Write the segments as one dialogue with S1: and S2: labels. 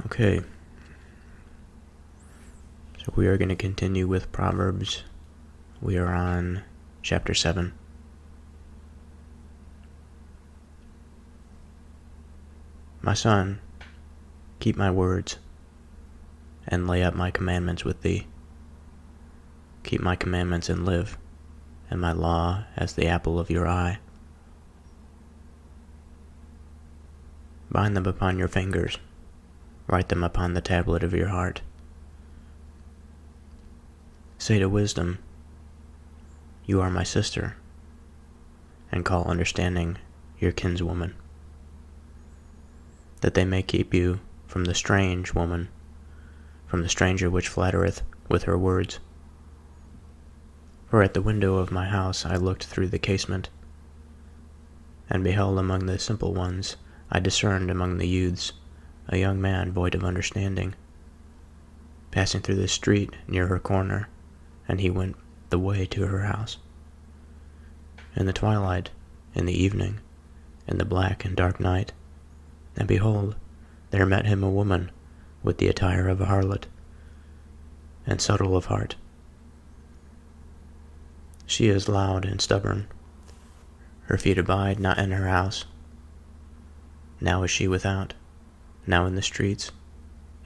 S1: Okay, so we are going to continue with Proverbs. We are on chapter 7. My son, keep my words, and lay up my commandments with thee. Keep my commandments and live, and my law as the apple of your eye. Bind them upon your fingers, write them upon the tablet of your heart. Say to wisdom, you are my sister, and call understanding your kinswoman, that they may keep you from the strange woman, from the stranger which flattereth with her words. For at the window of my house I looked through the casement, and beheld among the simple ones, I discerned among the youths a young man void of understanding, passing through the street near her corner, and he went the way to her house. In the twilight, in the evening, in the black and dark night, and behold, there met him a woman with the attire of a harlot, and subtle of heart. She is loud and stubborn, her feet abide not in her house. Now is she without, now in the streets,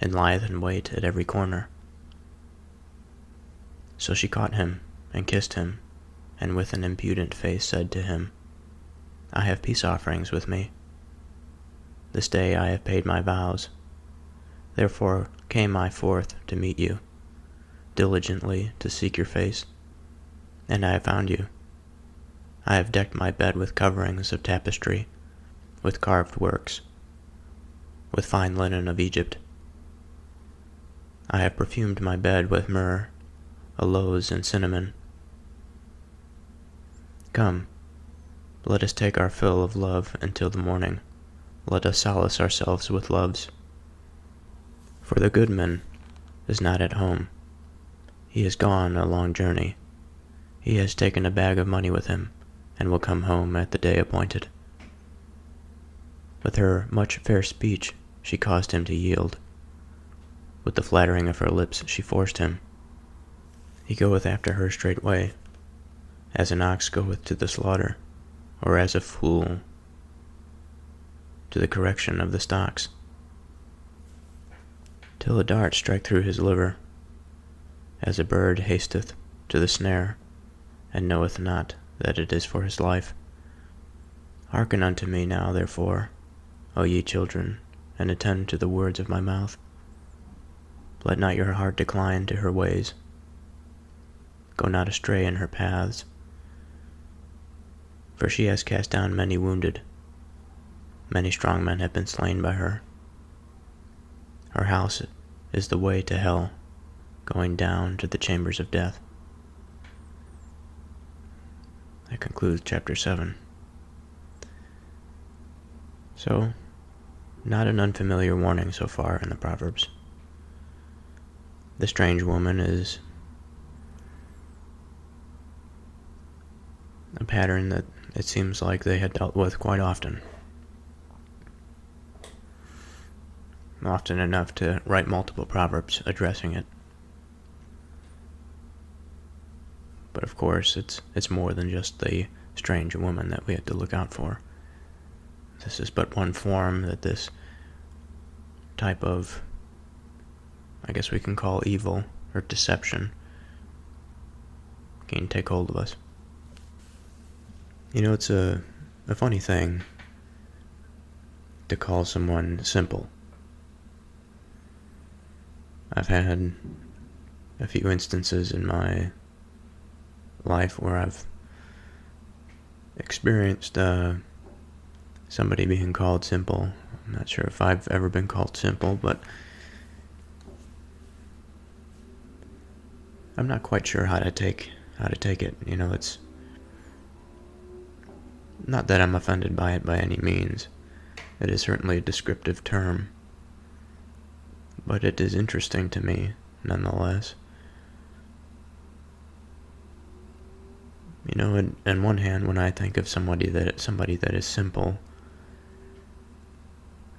S1: and lieth in wait at every corner. So she caught him, and kissed him, and with an impudent face said to him, I have peace offerings with me. This day I have paid my vows. Therefore came I forth to meet you, diligently to seek your face, and I have found you. I have decked my bed with coverings of tapestry, with carved works, with fine linen of Egypt. I have perfumed my bed with myrrh, aloes, and cinnamon. Come, let us take our fill of love until the morning. Let us solace ourselves with loves. For the goodman is not at home. He is gone a long journey. He has taken a bag of money with him, and will come home at the day appointed. With her much fair speech she caused him to yield. With the flattering of her lips she forced him. He goeth after her straightway, as an ox goeth to the slaughter, or as a fool to the correction of the stocks, till a dart strike through his liver, as a bird hasteth to the snare, and knoweth not that it is for his life. Hearken unto me now, therefore, O ye children, and attend to the words of my mouth. Let not your heart decline to her ways. Go not astray in her paths, for she has cast down many wounded, Many strong men have been slain by her. Her house is the way to hell, going down to the chambers of death. That concludes chapter 7. So, not an unfamiliar warning so far in the Proverbs. The strange woman is a pattern that it seems like they had dealt with quite often. Often enough to write multiple proverbs addressing it. But of course, it's more than just the strange woman that we have to look out for. This is but one form that this type of, I guess we can call evil or deception, can take hold of us. You know, it's a funny thing to call someone simple. I've had a few instances in my life where I've experienced somebody being called simple. I'm not sure if I've ever been called simple, but I'm not quite sure how to take it. You know, it's not that I'm offended by it by any means. It is certainly a descriptive term, but it is interesting to me nonetheless. You know, on one hand, when I think of somebody that is simple,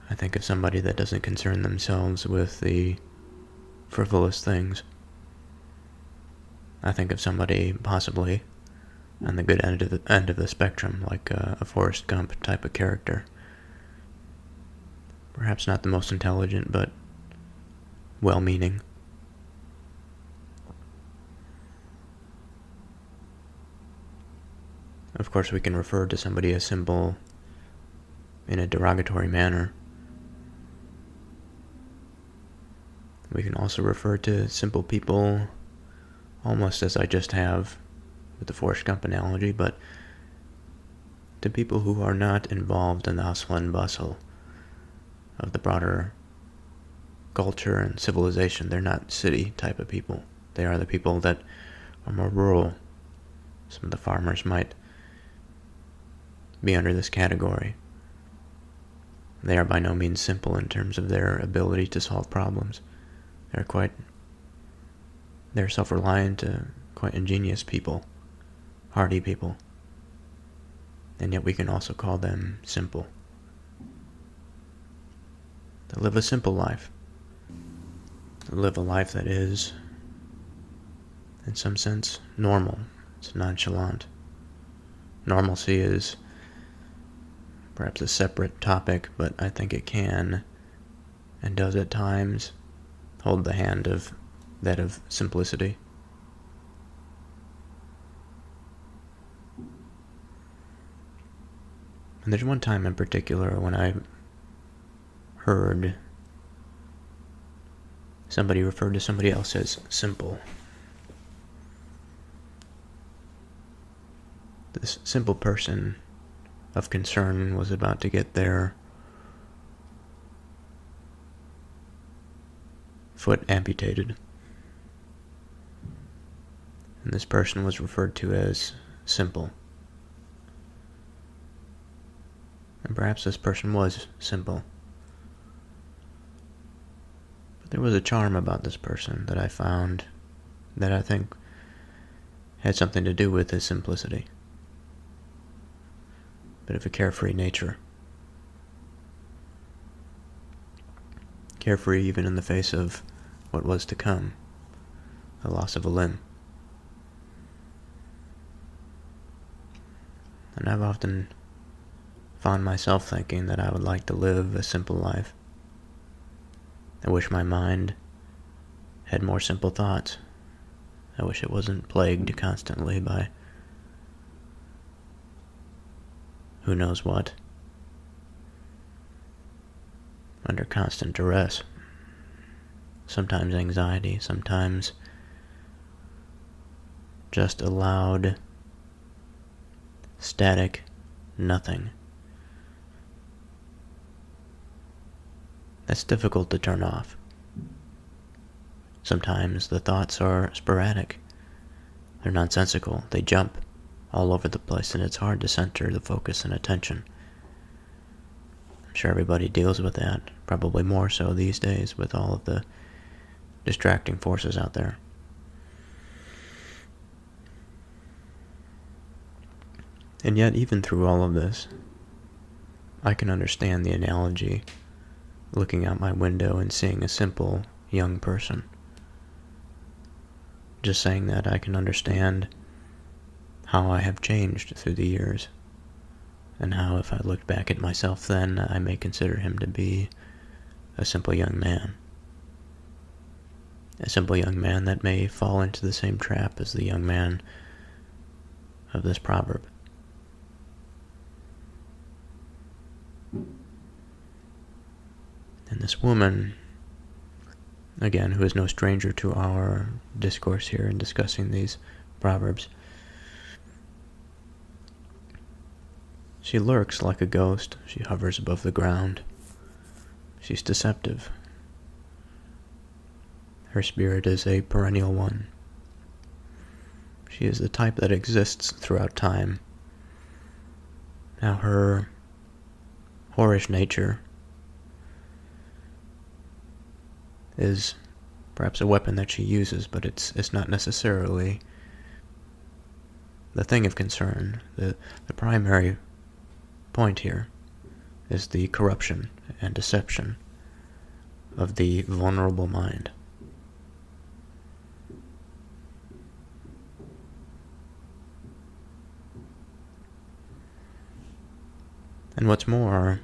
S1: I think of somebody that doesn't concern themselves with the frivolous things. I think of somebody possibly on the good end of the spectrum, like a Forrest Gump type of character. Perhaps not the most intelligent, but well-meaning. Of course, we can refer to somebody as simple in a derogatory manner. We can also refer to simple people almost as I just have with the Forrest Gump analogy, but to people who are not involved in the hustle and bustle of the broader culture and civilization. They're not city type of people. They are the people that are more rural. Some of the farmers might be under this category. They are by no means simple in terms of their ability to solve problems. They're self-reliant, quite ingenious people, hardy people, and yet we can also call them simple. They live a simple life. They live a life that is, in some sense, normal. It's nonchalant. Normalcy is perhaps a separate topic, but I think it can, and does at times, hold the hand of that of simplicity. And there's one time in particular when I heard somebody refer to somebody else as simple. This simple person of concern was about to get their foot amputated. And this person was referred to as simple. And perhaps this person was simple. But there was a charm about this person that I found that I think had something to do with his simplicity. A bit of a carefree nature. Carefree even in the face of what was to come, the loss of a limb. And I've often found myself thinking that I would like to live a simple life. I wish my mind had more simple thoughts. I wish it wasn't plagued constantly by who knows what, under constant duress. Sometimes anxiety, sometimes just a loud, static nothing. that's difficult to turn off. Sometimes the thoughts are sporadic. They're nonsensical. They jump all over the place, and it's hard to center the focus and attention. I'm sure everybody deals with that, probably more so these days with all of the distracting forces out there. And yet, even through all of this, I can understand the analogy, looking out my window and seeing a simple young person. Just saying that, I can understand how I have changed through the years, and how if I looked back at myself then, I may consider him to be a simple young man. A simple young man that may fall into the same trap as the young man of this proverb. And this woman, again, who is no stranger to our discourse here in discussing these proverbs, she lurks like a ghost. She hovers above the ground. She's deceptive. Her spirit is a perennial one. She is the type that exists throughout time. Now her whorish nature is perhaps a weapon that she uses, but it's not necessarily the thing of concern. The primary point here is the corruption and deception of the vulnerable mind. And what's more,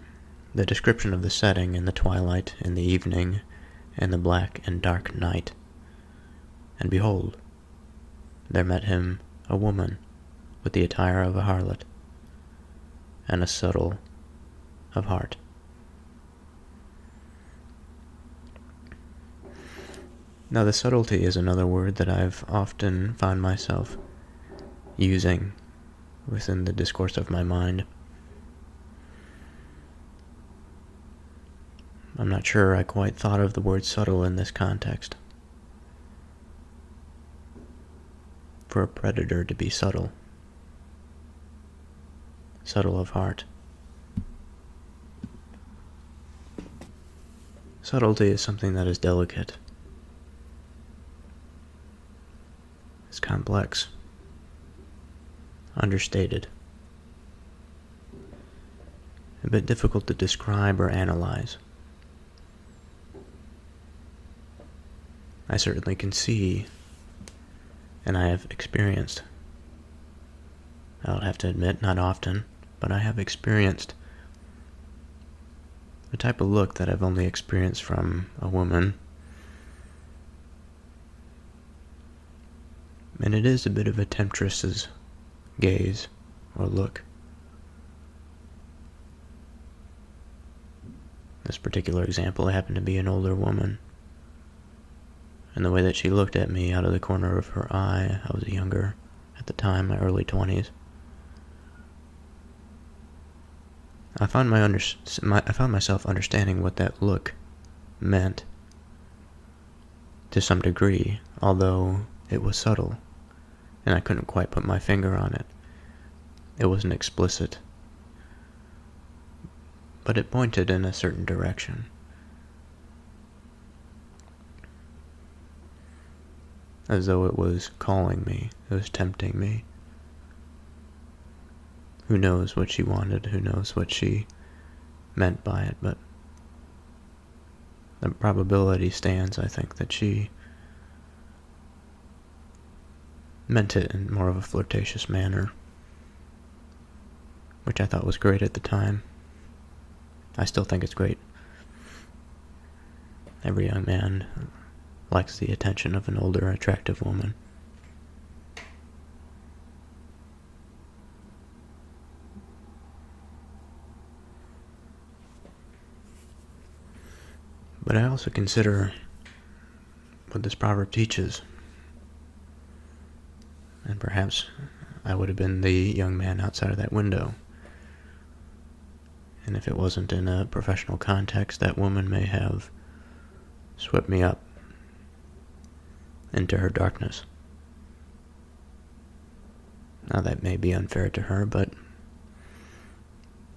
S1: the description of the setting in the twilight, in the evening, and the black and dark night. And behold, there met him a woman with the attire of a harlot, and a subtle of heart. Now the subtlety is another word that I've often found myself using within the discourse of my mind. I'm not sure I quite thought of the word subtle in this context. For a predator to be subtle. Subtle of heart. Subtlety is something that is delicate. It's complex. Understated. A bit difficult to describe or analyze. I certainly can see, and I have experienced, I'll have to admit, not often, but I have experienced the type of look that I've only experienced from a woman. And it is a bit of a temptress's gaze or look. This particular example happened to be an older woman. And the way that she looked at me out of the corner of her eye, I was younger at the time, my early 20s. I found myself understanding what that look meant to some degree, although it was subtle, and I couldn't quite put my finger on it. It wasn't explicit, but it pointed in a certain direction. As though it was calling me, it was tempting me. Who knows what she wanted, who knows what she meant by it, but the probability stands, I think, that she meant it in more of a flirtatious manner, which I thought was great at the time. I still think it's great. Every young man likes the attention of an older, attractive woman. But I also consider what this proverb teaches. And perhaps I would have been the young man outside of that window. And if it wasn't in a professional context, that woman may have swept me up into her darkness. Now that may be unfair to her, but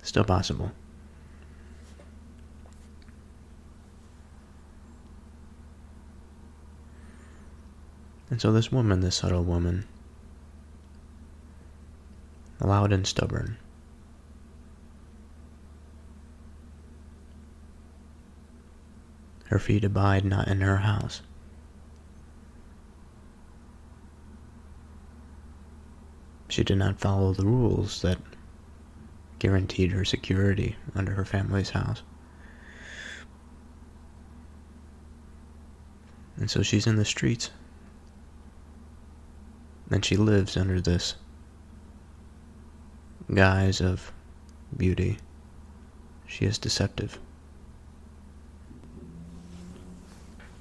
S1: still possible. And so this woman, this subtle woman, loud and stubborn, her feet abide not in her house. She did not follow the rules that guaranteed her security under her family's house. And so she's in the streets. And she lives under this guise of beauty. She is deceptive.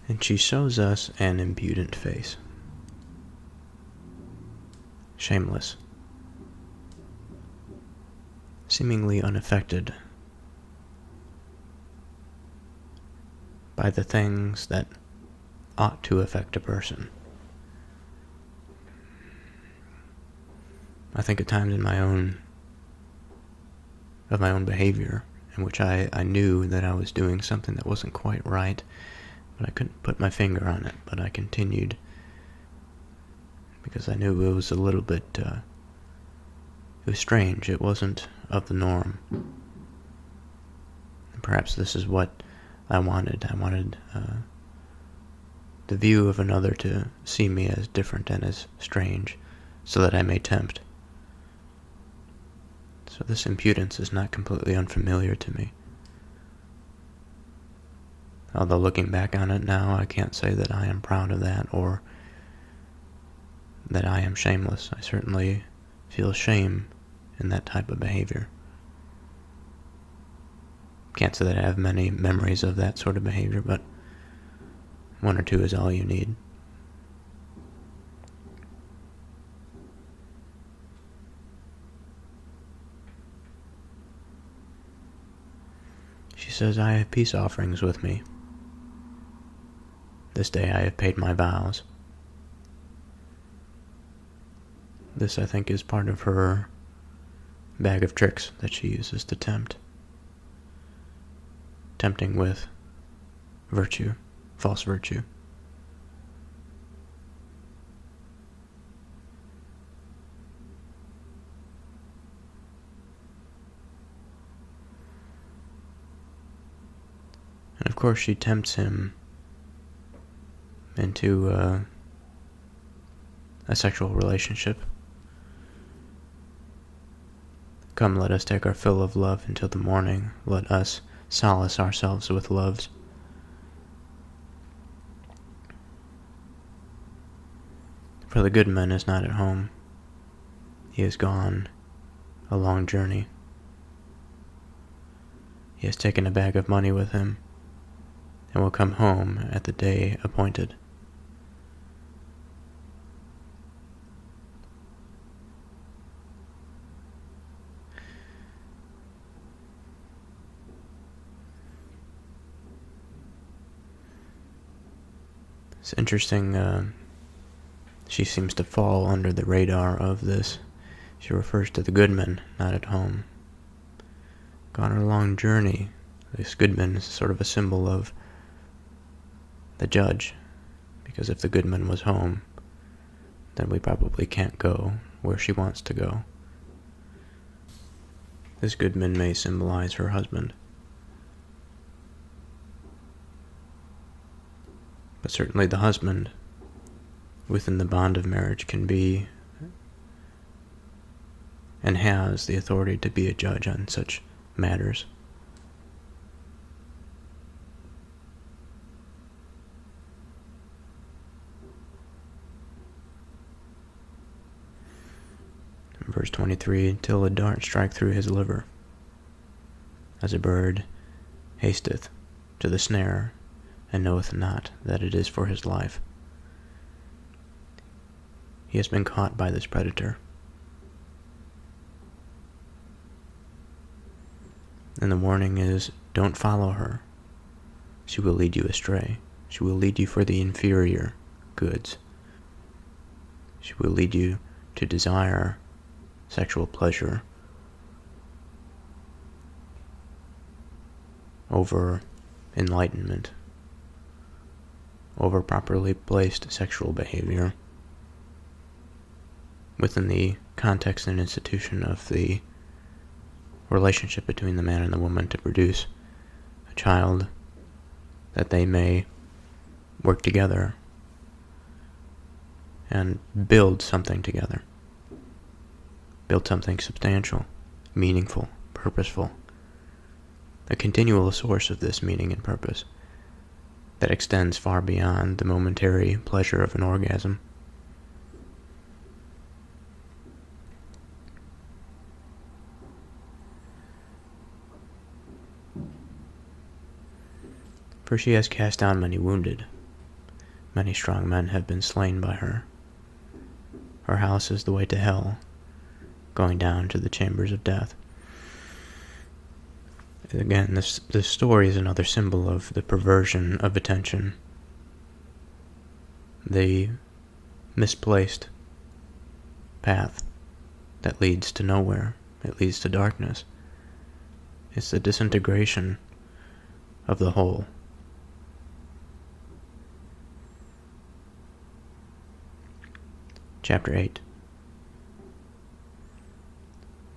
S1: And she shows us an impudent face. Shameless. Seemingly unaffected by the things that ought to affect a person. I think at times in my own behavior in which I knew that I was doing something that wasn't quite right, but I couldn't put my finger on it, but I continued because I knew it was a little bit, it was strange. It wasn't of the norm. And perhaps this is what I wanted. I wanted the view of another to see me as different and as strange, so that I may tempt. So this impudence is not completely unfamiliar to me. Although looking back on it now, I can't say that I am proud of that or that I am shameless. I certainly feel shame in that type of behavior. Can't say that I have many memories of that sort of behavior, but one or two is all you need. She says, I have peace offerings with me. This day I have paid my vows. This, I think, is part of her bag of tricks that she uses to tempt. Tempting with virtue, false virtue. And of course she tempts him into a sexual relationship. Come, let us take our fill of love until the morning. Let us solace ourselves with loves. For the good man is not at home. He is gone a long journey. He has taken a bag of money with him, and will come home at the day appointed. It's interesting, she seems to fall under the radar of this. She refers to the goodman not at home. Gone on a long journey. This goodman is sort of a symbol of the judge, because if the goodman was home, then we probably can't go where she wants to go. This goodman may symbolize her husband. But certainly the husband, within the bond of marriage, can be and has the authority to be a judge on such matters. In verse 23, till a dart strike through his liver, as a bird hasteth to the snare, and knoweth not that it is for his life. He has been caught by this predator. And the warning is, don't follow her. She will lead you astray. She will lead you for the inferior goods. She will lead you to desire sexual pleasure over enlightenment, over properly placed sexual behavior within the context and institution of the relationship between the man and the woman to produce a child that they may work together and build something together. Build something substantial, meaningful, purposeful. A continual source of this meaning and purpose that extends far beyond the momentary pleasure of an orgasm. For she has cast down many wounded. Many strong men have been slain by her. Her house is the way to hell, going down to the chambers of death. Again, this story is another symbol of the perversion of attention, the misplaced path that leads to nowhere. It leads to darkness. It's the disintegration of the whole. Chapter 8.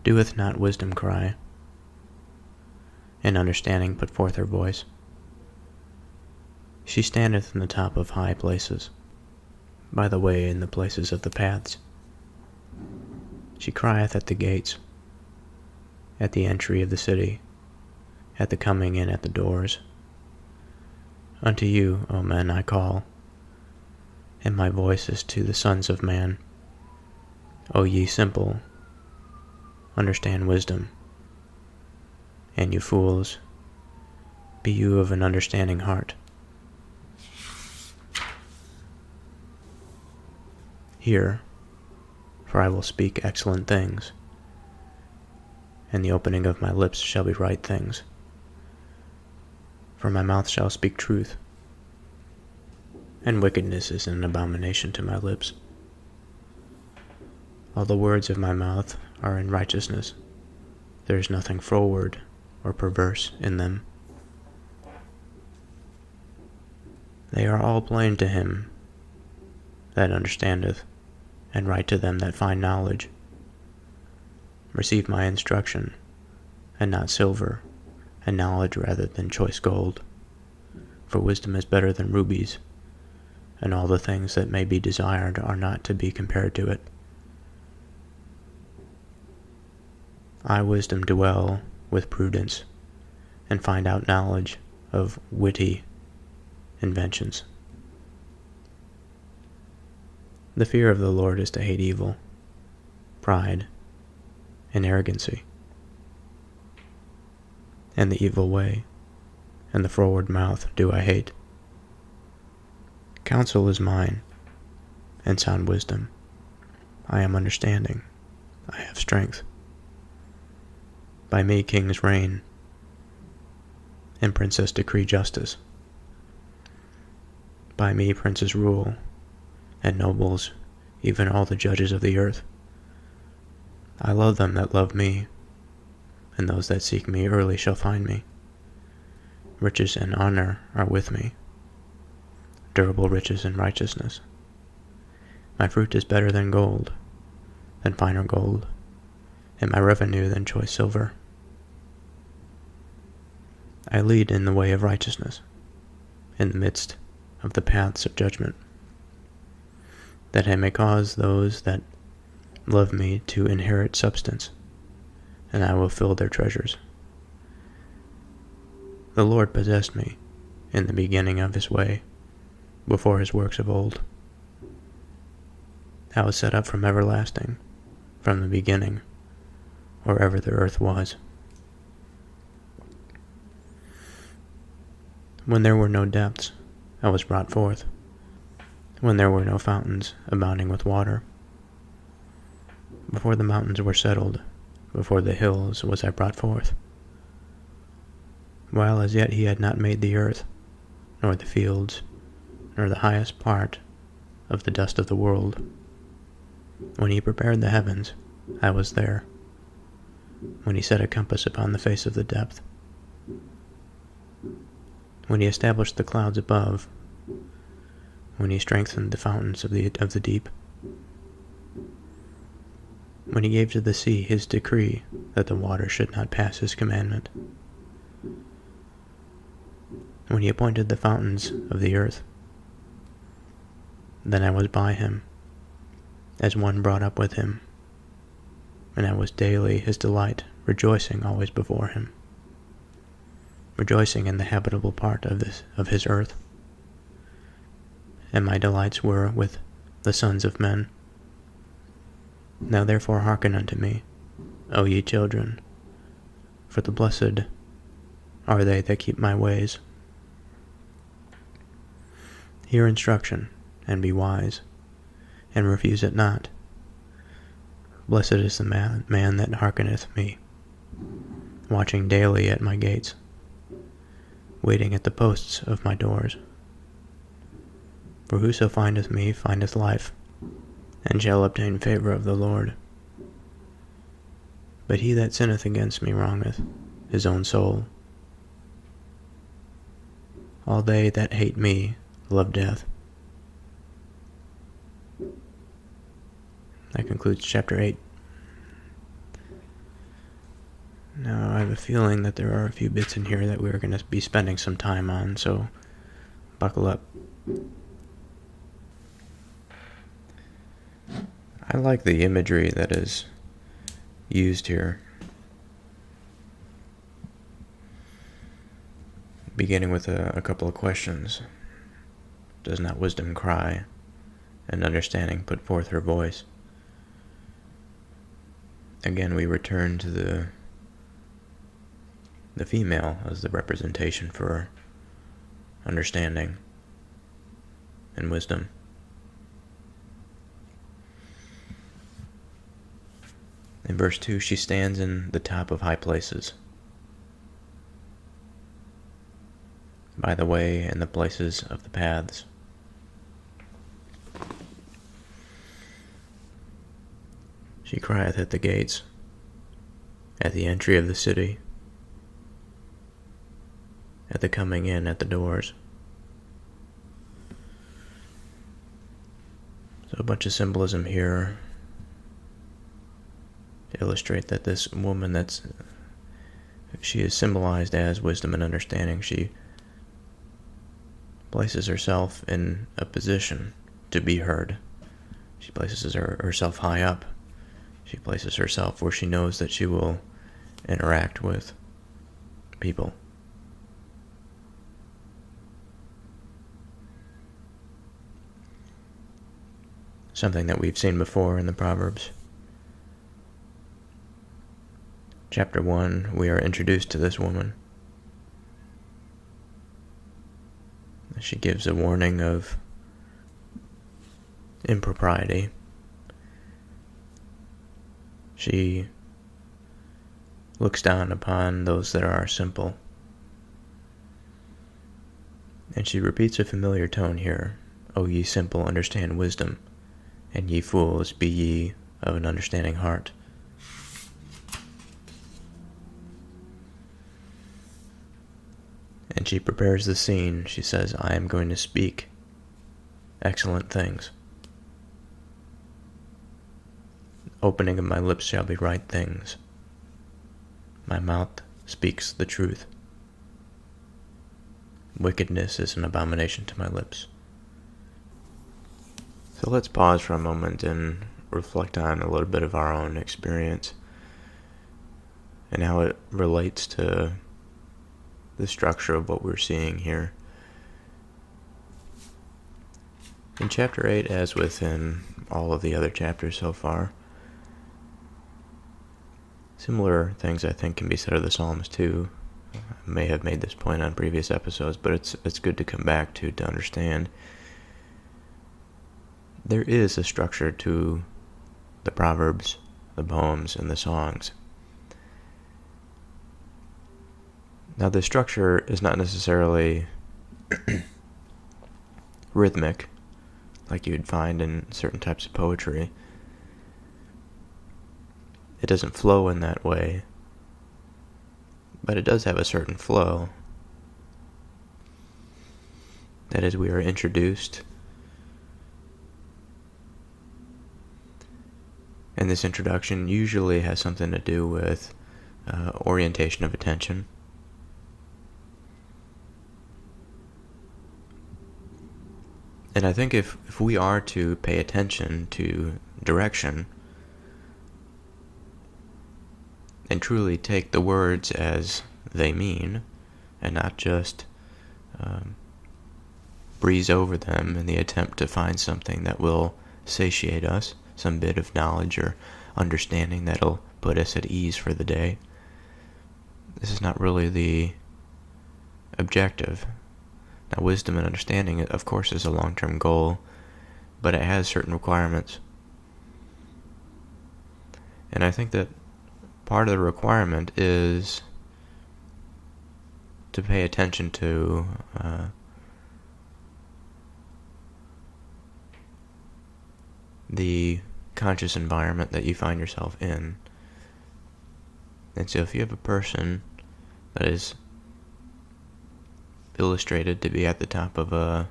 S1: Doeth not wisdom cry, and understanding put forth her voice? She standeth in the top of high places, by the way in the places of the paths. She crieth at the gates, at the entry of the city, at the coming in at the doors. Unto you, O men, I call, and my voice is to the sons of man. O ye simple, understand wisdom. And you fools, be you of an understanding heart. Hear, for I will speak excellent things, and the opening of my lips shall be right things. For my mouth shall speak truth, and wickedness is an abomination to my lips. All the words of my mouth are in righteousness. There is nothing froward or perverse in them. They are all plain to him that understandeth, and right to them that find knowledge. Receive my instruction, and not silver, and knowledge rather than choice gold. For wisdom is better than rubies, and all the things that may be desired are not to be compared to it. I, wisdom, dwell with prudence, and find out knowledge of witty inventions. The fear of the Lord is to hate evil, pride, and arrogancy, and the evil way, and the froward mouth do I hate. Counsel is mine, and sound wisdom. I am understanding, I have strength. By me kings reign, and princes decree justice. By me princes rule, and nobles, even all the judges of the earth. I love them that love me, and those that seek me early shall find me. Riches and honor are with me, durable riches and righteousness. My fruit is better than gold, than finer gold, and my revenue than choice silver. I lead in the way of righteousness, in the midst of the paths of judgment, that I may cause those that love me to inherit substance, and I will fill their treasures. The Lord possessed me in the beginning of his way, before his works of old. I was set up from everlasting, from the beginning, or ever the earth was. When there were no depths, I was brought forth. When there were no fountains abounding with water. Before the mountains were settled, before the hills was I brought forth. while as yet he had not made the earth, nor the fields, nor the highest part of the dust of the world. When he prepared the heavens, I was there. When he set a compass upon the face of the depth. When he established the clouds above. When he strengthened the fountains of the deep. When he gave to the sea his decree that the water should not pass his commandment. When he appointed the fountains of the earth. Then I was by him, as one brought up with him, and I was daily his delight, rejoicing always before him, rejoicing in the habitable part of his earth. And my delights were with the sons of men. Now therefore hearken unto me, O ye children, for the blessed are they that keep my ways. Hear instruction, and be wise, and refuse it not. Blessed is the man that hearkeneth me, watching daily at my gates, waiting at the posts of my doors. For whoso findeth me findeth life, and shall obtain favor of the Lord. But he that sinneth against me wrongeth his own soul. All they that hate me love death. That concludes chapter 8. Now, I have a feeling that there are a few bits in here that we're going to be spending some time on, so buckle up. I like the imagery that is used here. Beginning with a couple of questions. Does not wisdom cry, and understanding put forth her voice? Again, we return to the female as the representation for understanding and wisdom. In verse 2, she stands in the top of high places, by the way and the places of the paths. She crieth at the gates, at the entry of the city, at the coming in at the doors. So a bunch of symbolism here to illustrate that this woman she is symbolized as wisdom and understanding. She places herself in a position to be heard. She places herself high up. She places herself where she knows that she will interact with people. Something that we've seen before in the Proverbs. Chapter 1, we are introduced to this woman. She gives a warning of impropriety. She looks down upon those that are simple. And she repeats a familiar tone here. O ye simple, understand wisdom, and ye fools, be ye of an understanding heart. And she prepares the scene. She says, I am going to speak excellent things. Opening of my lips shall be right things. My mouth speaks the truth. Wickedness is an abomination to my lips. So let's pause for a moment and reflect on a little bit of our own experience and how it relates to the structure of what we're seeing here. In chapter 8, as within all of the other chapters so far, similar things I think can be said of the Psalms too. I may have made this point on previous episodes, but it's good to come back to understand. There is a structure to the Proverbs, the poems, and the songs. Now, the structure is not necessarily rhythmic, like you'd find in certain types of poetry. It doesn't flow in that way, but it does have a certain flow. That is, we are introduced, and this introduction usually has something to do with orientation of attention. And I think if we are to pay attention to direction and truly take the words as they mean, and not just breeze over them in the attempt to find something that will satiate us, some bit of knowledge or understanding that'll put us at ease for the day. This is not really the objective. Now, wisdom and understanding, of course, is a long-term goal, but it has certain requirements. And I think that part of the requirement is to pay attention to the conscious environment that you find yourself in. And so if you have a person that is illustrated to be at the top of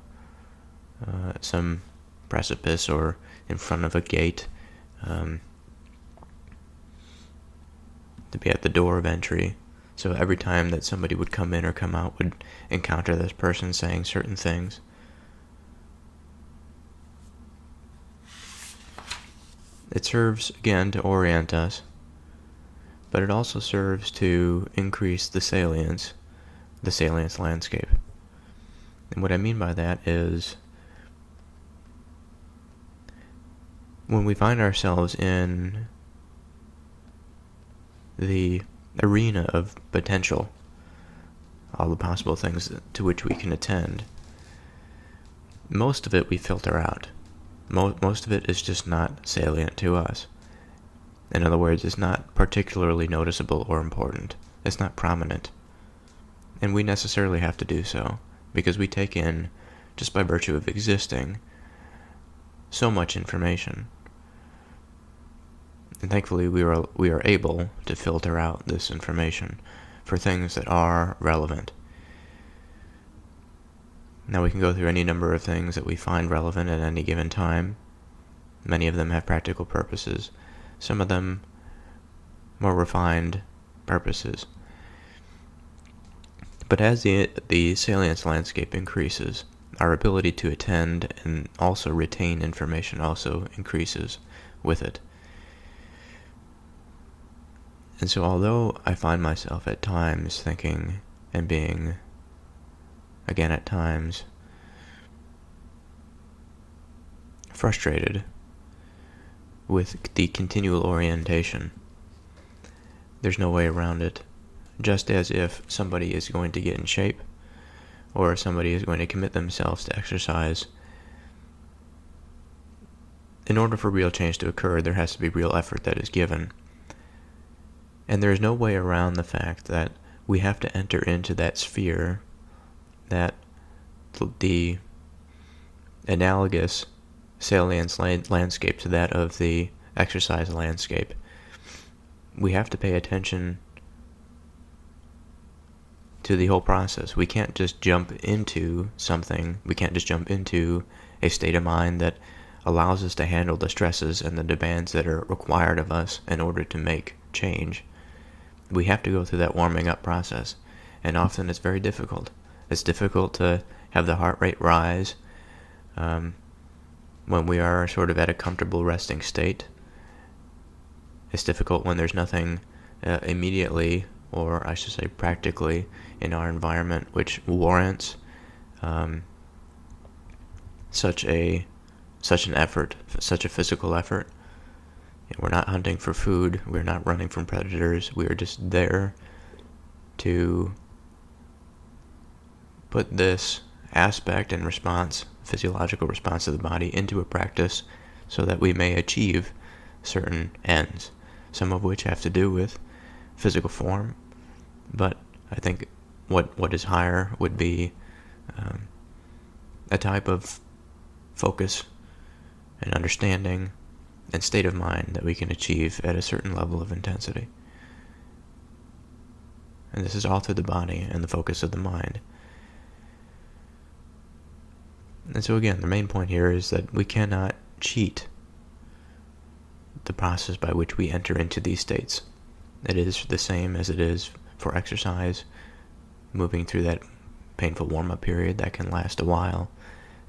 S1: some precipice or in front of a gate, to be at the door of entry, so every time that somebody would come in or come out would encounter this person saying certain things. It serves, again, to orient us, but it also serves to increase the salience landscape. And what I mean by that is, when we find ourselves in the arena of potential, all the possible things to which we can attend, most of it we filter out. Most of it is just not salient to us. In other words, it's not particularly noticeable or important. It's not prominent. And we necessarily have to do so, because we take in, just by virtue of existing, so much information. And thankfully we are able to filter out this information for things that are relevant. Now, we can go through any number of things that we find relevant at any given time. Many of them have practical purposes. Some of them more refined purposes. But as the salience landscape increases, our ability to attend and also retain information also increases with it. And so although I find myself at times thinking and being, again at times, frustrated with the continual orientation, there's no way around it. Just as if somebody is going to get in shape, or somebody is going to commit themselves to exercise, in order for real change to occur, there has to be real effort that is given. And there is no way around the fact that we have to enter into that sphere, that the analogous salience landscape to that of the exercise landscape. We have to pay attention to the whole process. We can't just jump into something. We can't just jump into a state of mind that allows us to handle the stresses and the demands that are required of us in order to make change. We have to go through that warming up process, and often it's very difficult. It's difficult to have the heart rate rise when we are sort of at a comfortable resting state. It's difficult when there's nothing immediately, or I should say practically, in our environment which warrants such an effort, such a physical effort. We're not hunting for food. We're not running from predators. We are just there to put this aspect and response, physiological response of the body, into a practice so that we may achieve certain ends, some of which have to do with physical form, but I think what is higher would be a type of focus and understanding and state of mind that we can achieve at a certain level of intensity. And this is all through the body and the focus of the mind. And so again, the main point here is that we cannot cheat the process by which we enter into these states. It is the same as it is for exercise, moving through that painful warm-up period that can last a while,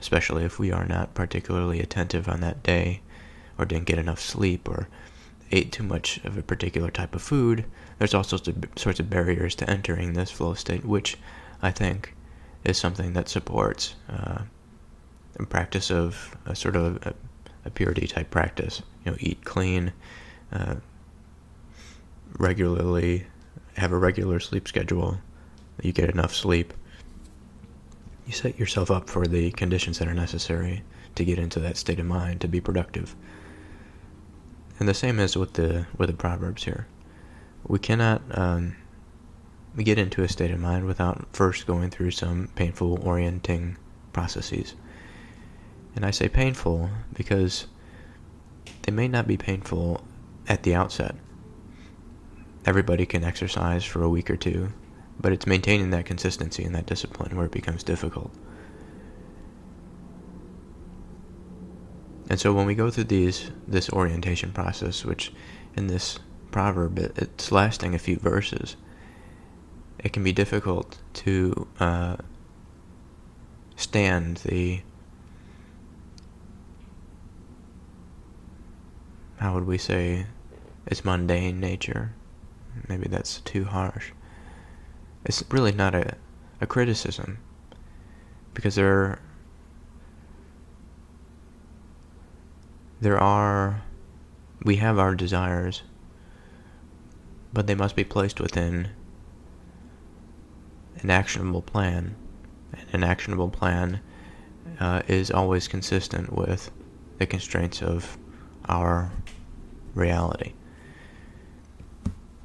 S1: especially if we are not particularly attentive on that day, or didn't get enough sleep, or ate too much of a particular type of food. There's all sorts of barriers to entering this flow state, which I think is something that supports a practice of a sort of a purity type practice. Eat clean, regularly, have a regular sleep schedule, you get enough sleep. You set yourself up for the conditions that are necessary to get into that state of mind, to be productive. And the same as with the Proverbs here. We cannot get into a state of mind without first going through some painful orienting processes. And I say painful because they may not be painful at the outset. Everybody can exercise for a week or two, but it's maintaining that consistency and that discipline where it becomes difficult. And so when we go through this orientation process, which in this proverb, it's lasting a few verses, it can be difficult to stand the, how would we say, its mundane nature. Maybe that's too harsh. It's really not a criticism, because we have our desires, but they must be placed within an actionable plan. And an actionable plan is always consistent with the constraints of our reality.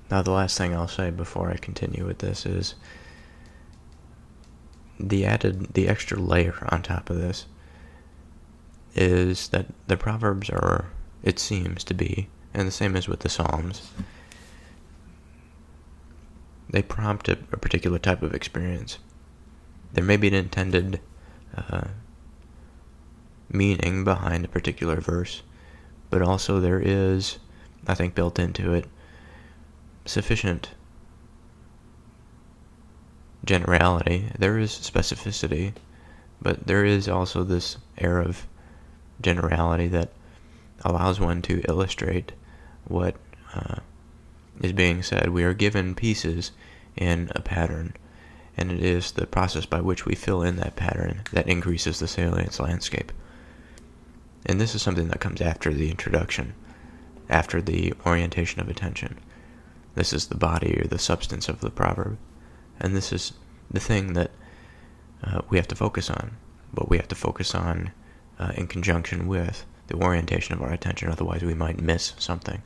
S1: Now, the last thing I'll say before I continue with this is the extra layer on top of this is that the Proverbs are, it seems to be, and the same as with the Psalms, they prompt a particular type of experience. There may be an intended meaning behind a particular verse, but also there is, I think, built into it sufficient generality. There is specificity, but there is also this air of generality that allows one to illustrate what is being said. We are given pieces in a pattern, and it is the process by which we fill in that pattern that increases the salience landscape. And this is something that comes after the introduction, after the orientation of attention. This is the body or the substance of the proverb, and this is the thing that we have to focus on, but we have to focus on in conjunction with the orientation of our attention, otherwise we might miss something.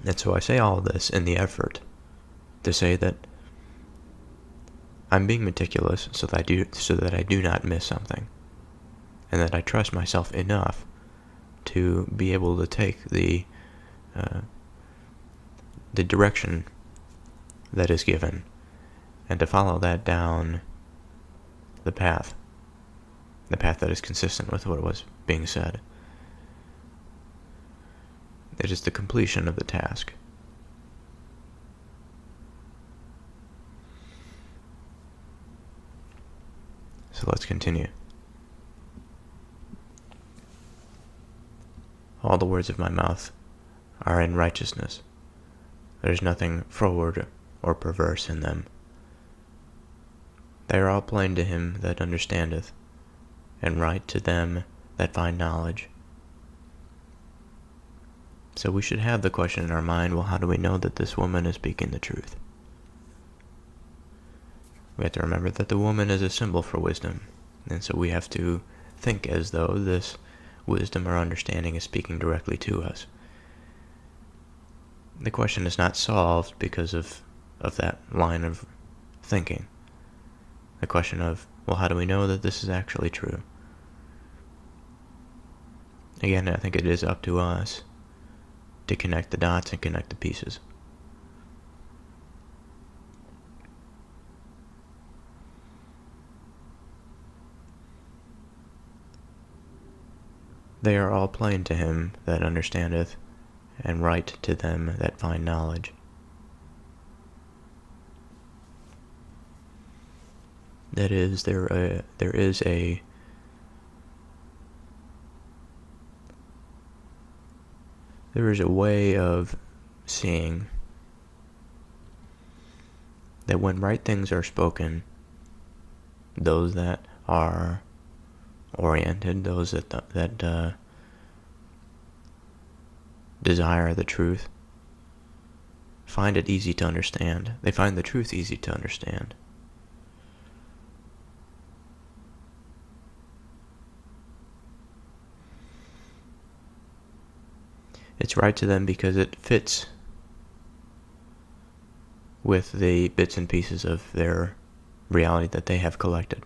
S1: And so I say all of this in the effort to say that I'm being meticulous so that I do not miss something, and that I trust myself enough to be able to take the direction that is given, and to follow that down the path that is consistent with what was being said. It is the completion of the task. So let's continue. All the words of my mouth are in righteousness. There is nothing froward or perverse in them. They are all plain to him that understandeth, and right to them that find knowledge. So we should have the question in our mind, well, how do we know that this woman is speaking the truth? We have to remember that the woman is a symbol for wisdom, and so we have to think as though this wisdom or understanding is speaking directly to us. the question is not solved because of that line of thinking. The question of, well, how do we know that this is actually true? Again, I think it is up to us to connect the dots and connect the pieces. They are all plain to him that understandeth, and right to them that find knowledge. That is, there is a way of seeing that when right things are spoken, those that are oriented, those that desire the truth, find it easy to understand. They find the truth easy to understand. It's right to them because it fits with the bits and pieces of their reality that they have collected.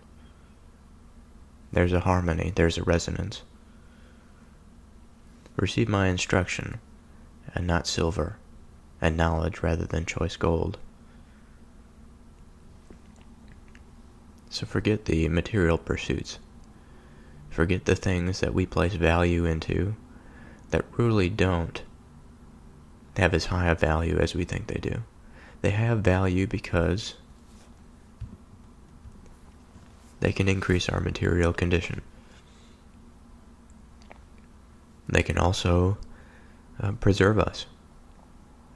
S1: There's a harmony, there's a resonance. Receive my instruction, and not silver, and knowledge rather than choice gold. So forget the material pursuits. Forget the things that we place value into that really don't have as high a value as we think they do. They have value because they can increase our material condition. They can also preserve us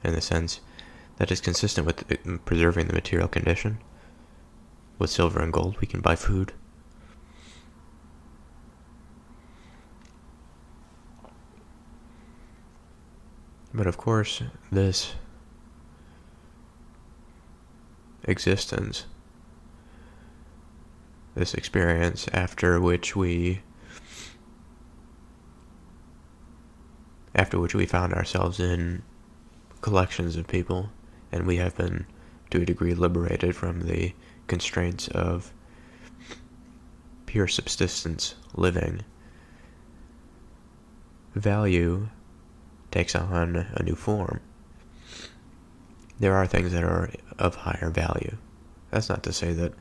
S1: in the sense that is consistent with preserving the material condition. With silver and gold, we can buy food. But of course, this existence, this experience after which we found ourselves in collections of people, and we have been, to a degree, liberated from the constraints of pure subsistence living. Value takes on a new form. There are things that are of higher value. That's not to say that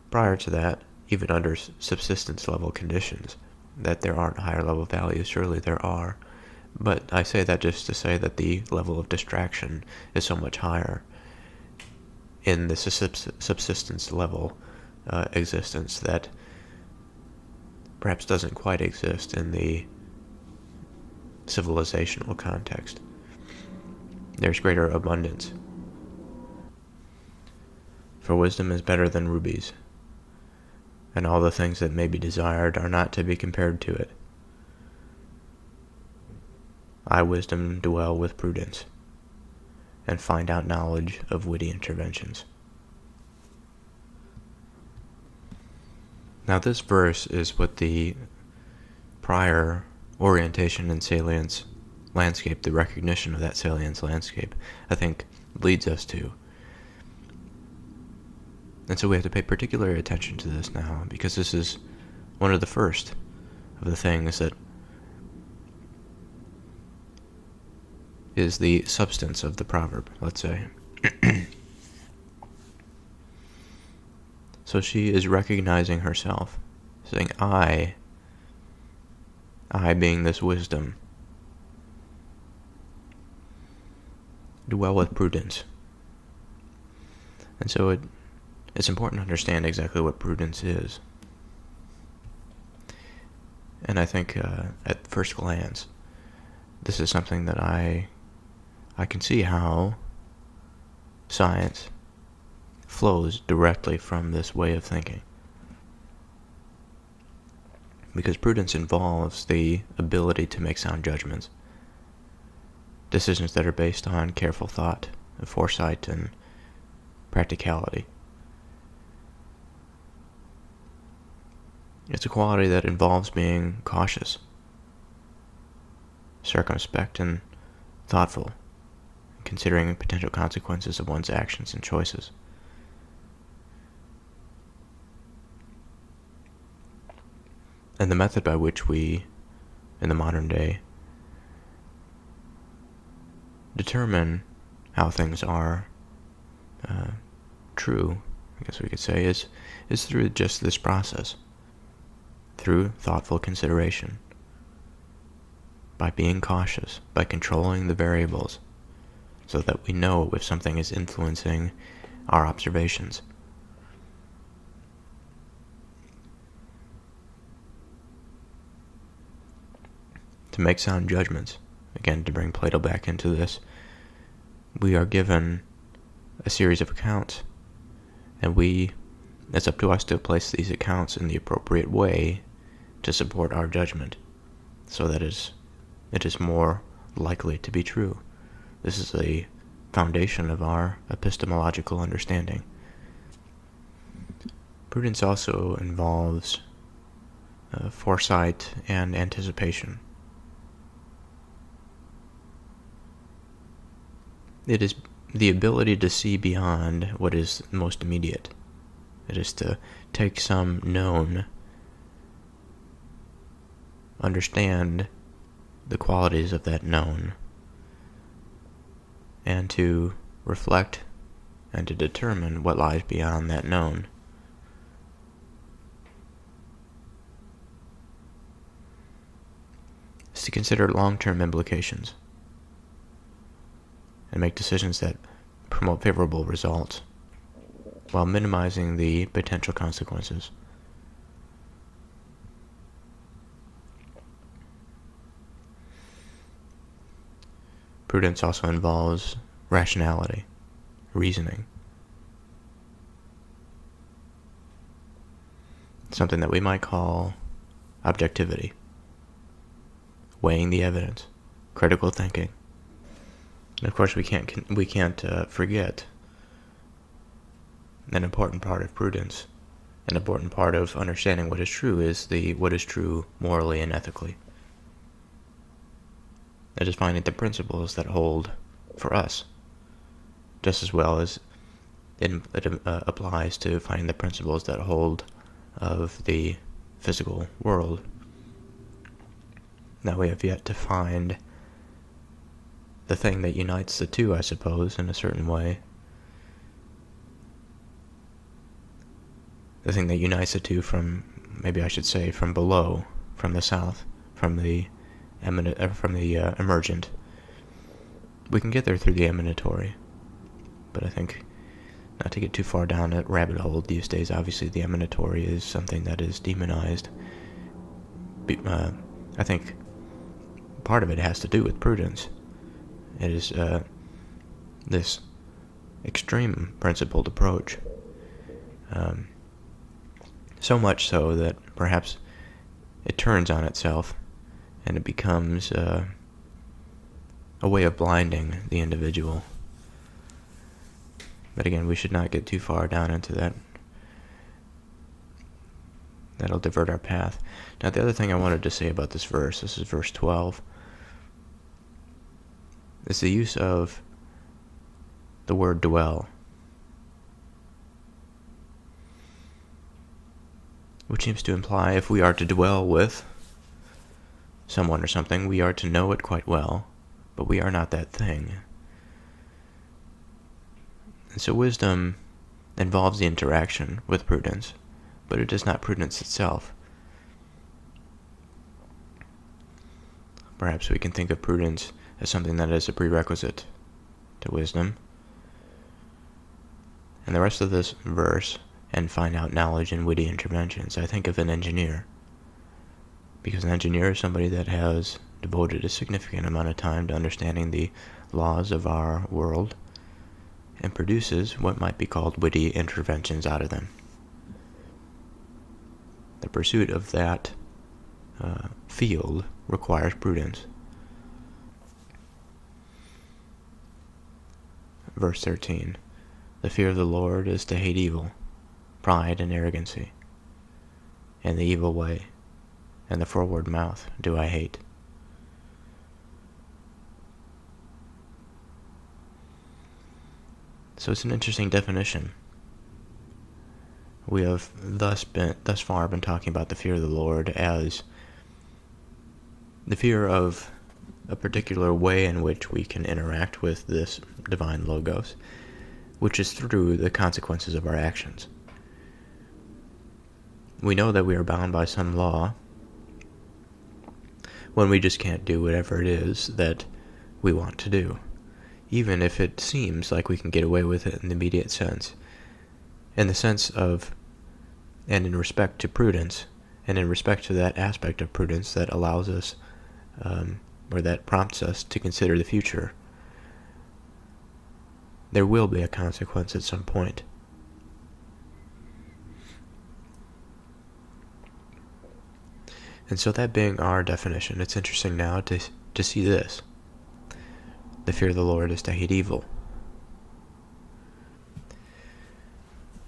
S1: prior to that, even under subsistence level conditions, that there aren't higher level values. Surely there are. But I say that just to say that the level of distraction is so much higher in the subsistence level existence that perhaps doesn't quite exist in the civilizational context. There's greater abundance. For wisdom is better than rubies, and all the things that may be desired are not to be compared to it. I, wisdom, dwell with prudence, and find out knowledge of witty interventions. Now this verse is what the prior orientation and salience landscape, the recognition of that salience landscape, I think leads us to. And so we have to pay particular attention to this now, because this is one of the first of the things that is the substance of the proverb, let's say. So she is recognizing herself, saying, I being this wisdom, dwell with prudence. And so it's important to understand exactly what prudence is. And I think at first glance, this is something that I can see how science flows directly from this way of thinking. Because prudence involves the ability to make sound judgments, decisions that are based on careful thought, foresight, and practicality. It's a quality that involves being cautious, circumspect, and thoughtful, considering potential consequences of one's actions and choices. And the method by which we, in the modern day, determine how things are true, I guess we could say, is through just this process, through thoughtful consideration, by being cautious, by controlling the variables, so that we know if something is influencing our observations. To make sound judgments, again, to bring Plato back into this, we are given a series of accounts, and it's up to us to place these accounts in the appropriate way to support our judgment, so that it is more likely to be true. This is a foundation of our epistemological understanding. Prudence also involves foresight and anticipation. It is the ability to see beyond what is most immediate. It is to take some known, understand the qualities of that known, and to reflect and to determine what lies beyond that known. It's to consider long-term implications and make decisions that promote favorable results while minimizing the potential consequences. Prudence also involves rationality, reasoning. Something that we might call objectivity, weighing the evidence, critical thinking. And of course, we can't forget an important part of prudence, an important part of understanding what is true is what is true morally and ethically. It is finding the principles that hold for us, just as well as it applies to finding the principles that hold of the physical world. Now we have yet to find the thing that unites the two, I suppose, in a certain way. The thing that unites the two from below, from the south, from the emergent. We can get there through the emanatory, but I think not to get too far down that rabbit hole these days. Obviously, the emanatory is something that is demonized. I think part of it has to do with prudence. It is this extreme principled approach. So much so that perhaps it turns on itself and it becomes a way of blinding the individual. But again, we should not get too far down into that. That'll divert our path. Now, the other thing I wanted to say about this is verse 12. It's the use of the word dwell, which seems to imply if we are to dwell with someone or something, we are to know it quite well, but we are not that thing. And so wisdom involves the interaction with prudence, but it is not prudence itself. Perhaps we can think of prudence as something that is a prerequisite to wisdom. And the rest of this verse, and find out knowledge and witty interventions, I think of an engineer. Because an engineer is somebody that has devoted a significant amount of time to understanding the laws of our world and produces what might be called witty interventions out of them. The pursuit of that field requires prudence. Verse 13. The fear of the Lord is to hate evil, pride and arrogancy, and the evil way, and the forward mouth do I hate. So it's an interesting definition. We have thus far been talking about the fear of the Lord as the fear of a particular way in which we can interact with this divine logos, which is through the consequences of our actions. We know that we are bound by some law when we just can't do whatever it is that we want to do, even if it seems like we can get away with it in the immediate sense. In the sense of, and in respect to prudence, and in respect to that aspect of prudence that allows us, or that prompts us to consider the future, there will be a consequence at some point. And so that being our definition, it's interesting now to see this. The fear of the Lord is to hate evil.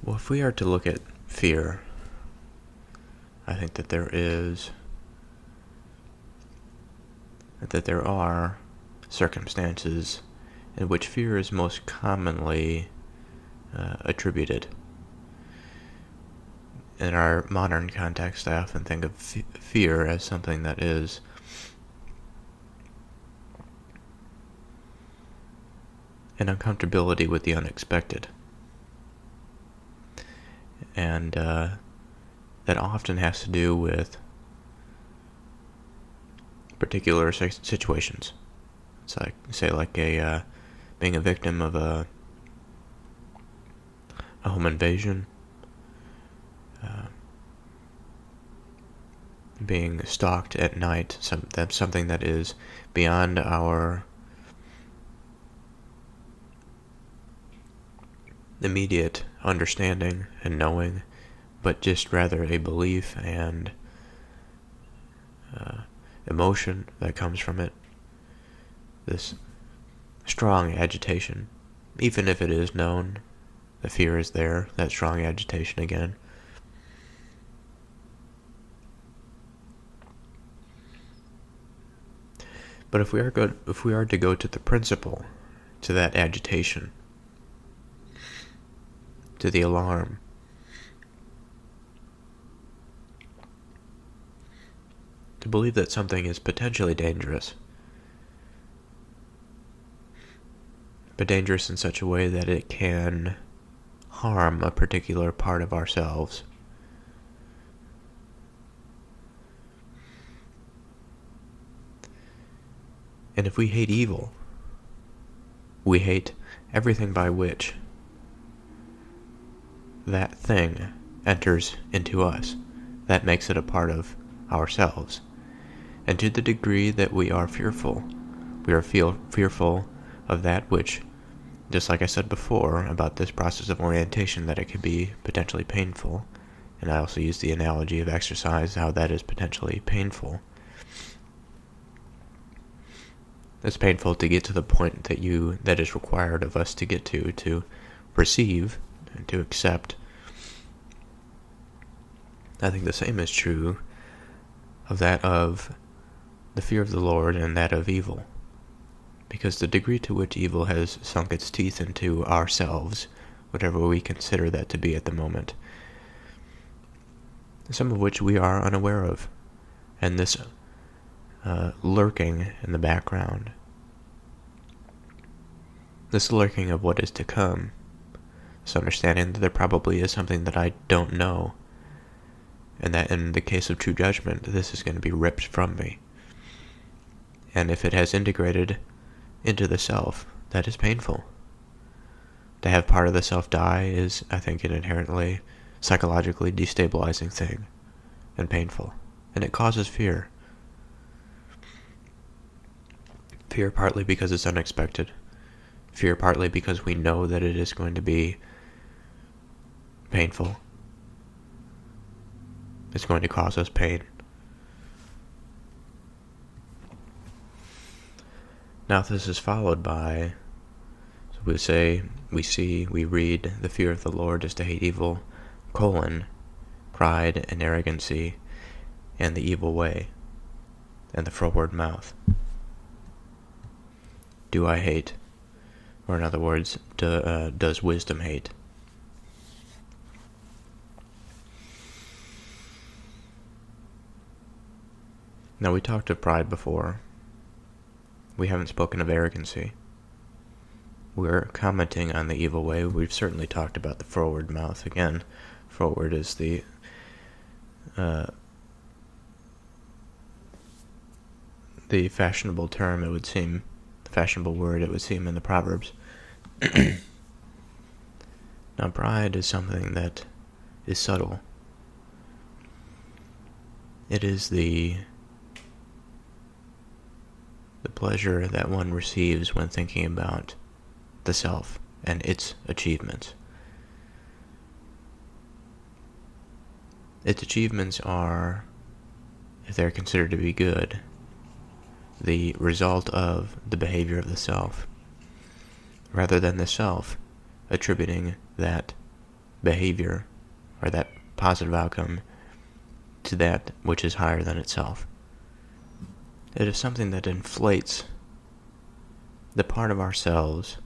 S1: Well, if we are to look at fear, I think that there are circumstances in which fear is most commonly attributed. In our modern context, I often think of fear as something that is an uncomfortability with the unexpected. And that often has to do with particular situations. It's like, say, being a victim of a home invasion, being stalked at night, that's something that is beyond our immediate understanding and knowing, but just rather a belief and emotion that comes from it. This strong agitation, even if it is known, the fear is there, that strong agitation again. But if we are to go to the principle, to that agitation, to the alarm, to believe that something is potentially dangerous, but dangerous in such a way that it can harm a particular part of ourselves, and if we hate evil, we hate everything by which that thing enters into us, that makes it a part of ourselves. And to the degree that we are fearful fearful of that which, just like I said before about this process of orientation, that it can be potentially painful, and I also use the analogy of exercise, how that is potentially painful. It's painful to get to the point that is required of us to get to perceive and to accept. I think the same is true of that of the fear of the Lord and that of evil. Because the degree to which evil has sunk its teeth into ourselves, whatever we consider that to be at the moment, some of which we are unaware of, and this lurking in the background, this lurking of what is to come, this understanding that there probably is something that I don't know, and that in the case of true judgment, this is going to be ripped from me. And if it has integrated into the self, that is painful. To have part of the self die is, I think, an inherently psychologically destabilizing thing, and painful, and it causes fear. Fear partly because it's unexpected, fear partly because we know that it is going to be painful. It's going to cause us pain. Now this is followed by, so we read, the fear of the Lord is to hate evil, pride and arrogancy, and the evil way, and the froward mouth. Do I hate Or in other words, does wisdom hate? Now, we talked of pride before. We haven't spoken of arrogancy. We're commenting on the evil way. We've certainly talked about the froward mouth. Again, froward is the fashionable term, it would seem, the fashionable word, it would seem, in the Proverbs. Now, pride is something that is subtle. It is the pleasure that one receives when thinking about the self and its achievements. Its achievements are, if they're considered to be good, the result of the behavior of the self, rather than the self attributing that behavior or that positive outcome to that which is higher than itself. It is something that inflates the part of ourselves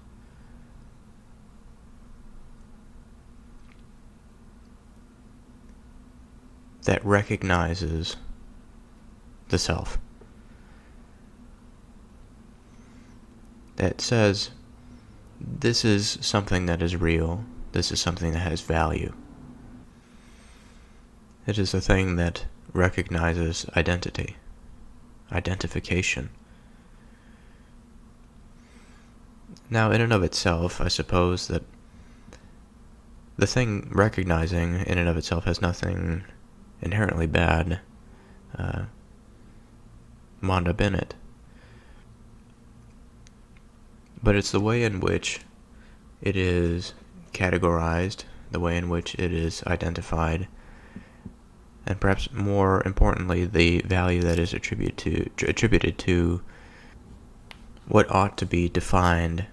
S1: that recognizes the self. That says, this is something that is real, this is something that has value. It is a thing that recognizes identity, identification. Now, in and of itself, I suppose that the thing recognizing in and of itself has nothing inherently bad wound up in it. But it's the way in which it is categorized, the way in which it is identified, and perhaps more importantly, the value that is attributed to what ought to be defined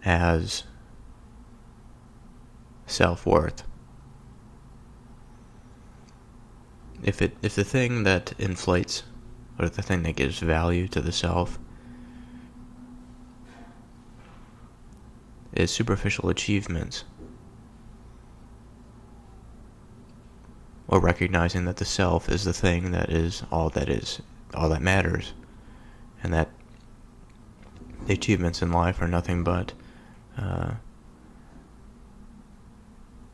S1: as self-worth. If the thing that inflates, or the thing that gives value to the self, is superficial achievements, or recognizing that the self is the thing that is all that matters, and that the achievements in life are nothing but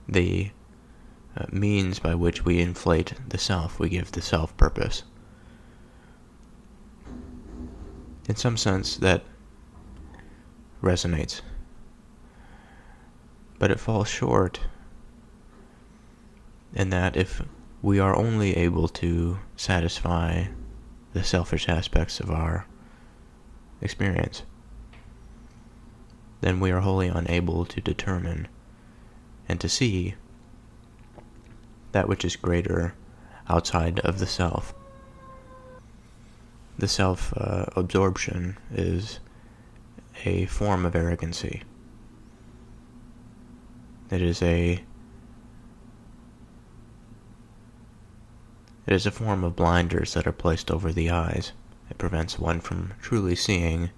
S1: the means by which we inflate the self, we give the self purpose. In some sense, that resonates, but it falls short in that if we are only able to satisfy the selfish aspects of our experience, then we are wholly unable to determine and to see that which is greater outside of the self. The self-absorption is a form of arrogancy. It is a form of blinders that are placed over the eyes. It prevents one from truly seeing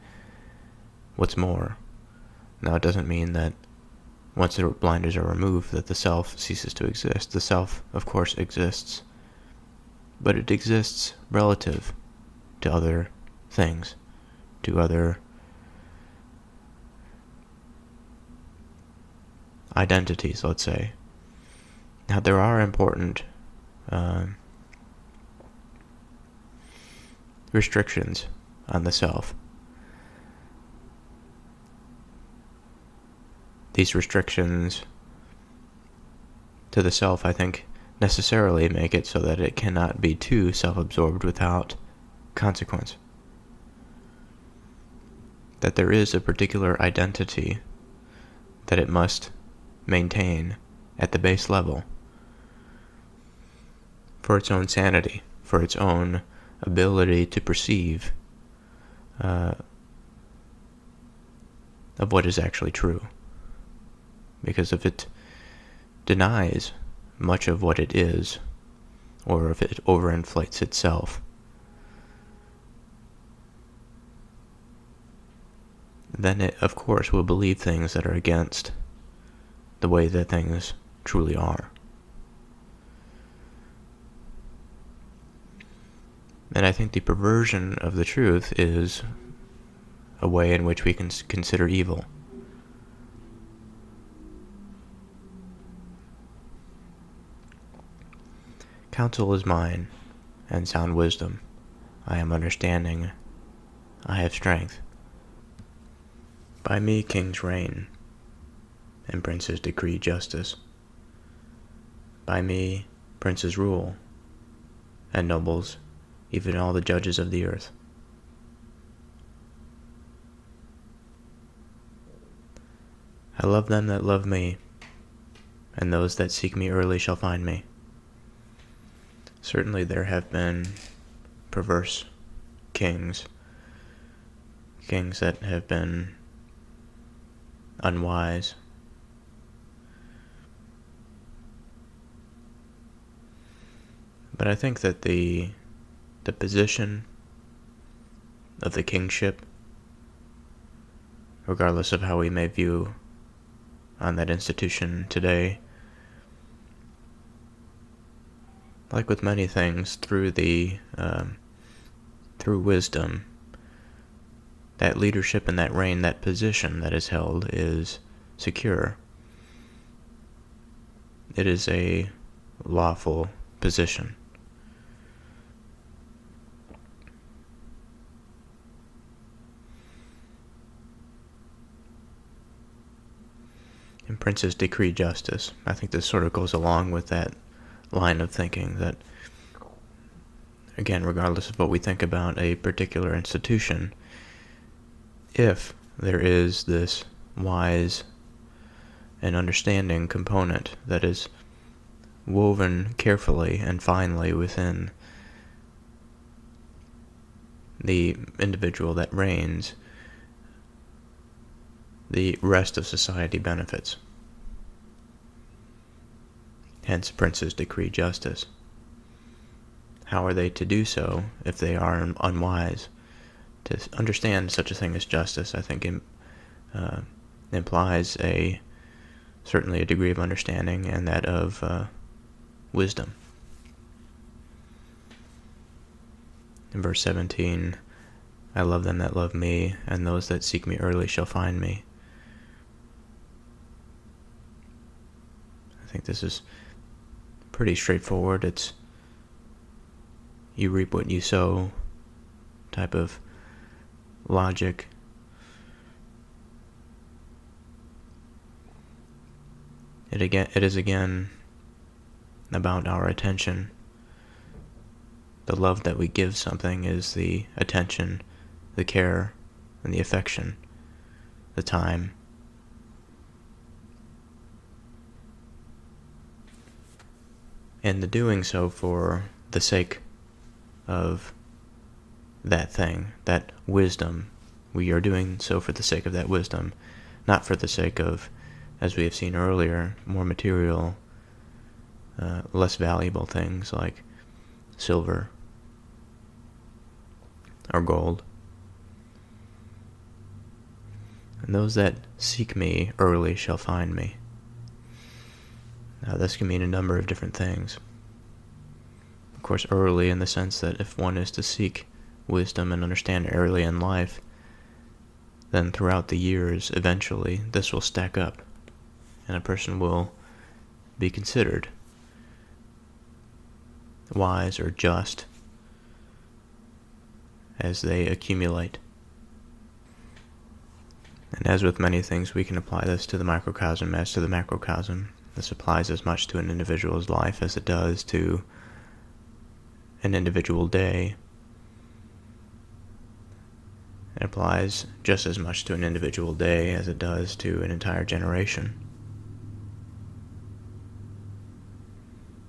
S1: what's more. Now, it doesn't mean that once the blinders are removed that the self ceases to exist. The self, of course, exists, but it exists relative to other things, to other identities, let's say. Now, there are important restrictions on the self. These restrictions to the self, I think, necessarily make it so that it cannot be too self-absorbed without consequence. That there is a particular identity that it must maintain at the base level for its own sanity, for its own ability to perceive of what is actually true. Because if it denies much of what it is, or if it overinflates itself, then it, of course, will believe things that are against the way that things truly are. And I think the perversion of the truth is a way in which we can consider evil. Counsel is mine, and sound wisdom. I am understanding. I have strength. By me kings reign, and princes decree justice. By me princes rule, and nobles, even all the judges of the earth. I love them that love me, and those that seek me early shall find me. Certainly there have been perverse kings that have been unwise. But I think that the position of the kingship, regardless of how we may view on that institution today, like with many things, through wisdom, that leadership and that reign, that position that is held is secure. It is a lawful position. And princes decree justice. I think this sort of goes along with that line of thinking that, again, regardless of what we think about a particular institution, if there is this wise and understanding component that is woven carefully and finely within the individual that reigns, the rest of society benefits. Hence, princes decree justice. How are they to do so if they are unwise? To understand such a thing as justice, I think, implies certainly a degree of understanding, and that of wisdom. In verse 17, I love them that love me, and those that seek me early shall find me. I think this is pretty straightforward. It's you reap what you sow type of logic. It is again about our attention. The love that we give something is the attention, the care, and the affection, the time. And the doing so for the sake of that thing, that wisdom. We are doing so for the sake of that wisdom, not for the sake of, as we have seen earlier, more material, less valuable things like silver or gold. And those that seek me early shall find me. Now, this can mean a number of different things. Of course, early in the sense that if one is to seek wisdom and understand early in life, then throughout the years, eventually, this will stack up, and a person will be considered wise or just as they accumulate. And as with many things, we can apply this to the microcosm as to the macrocosm. This applies as much to an individual's life as it does to an individual day. It applies just as much to an individual day as it does to an entire generation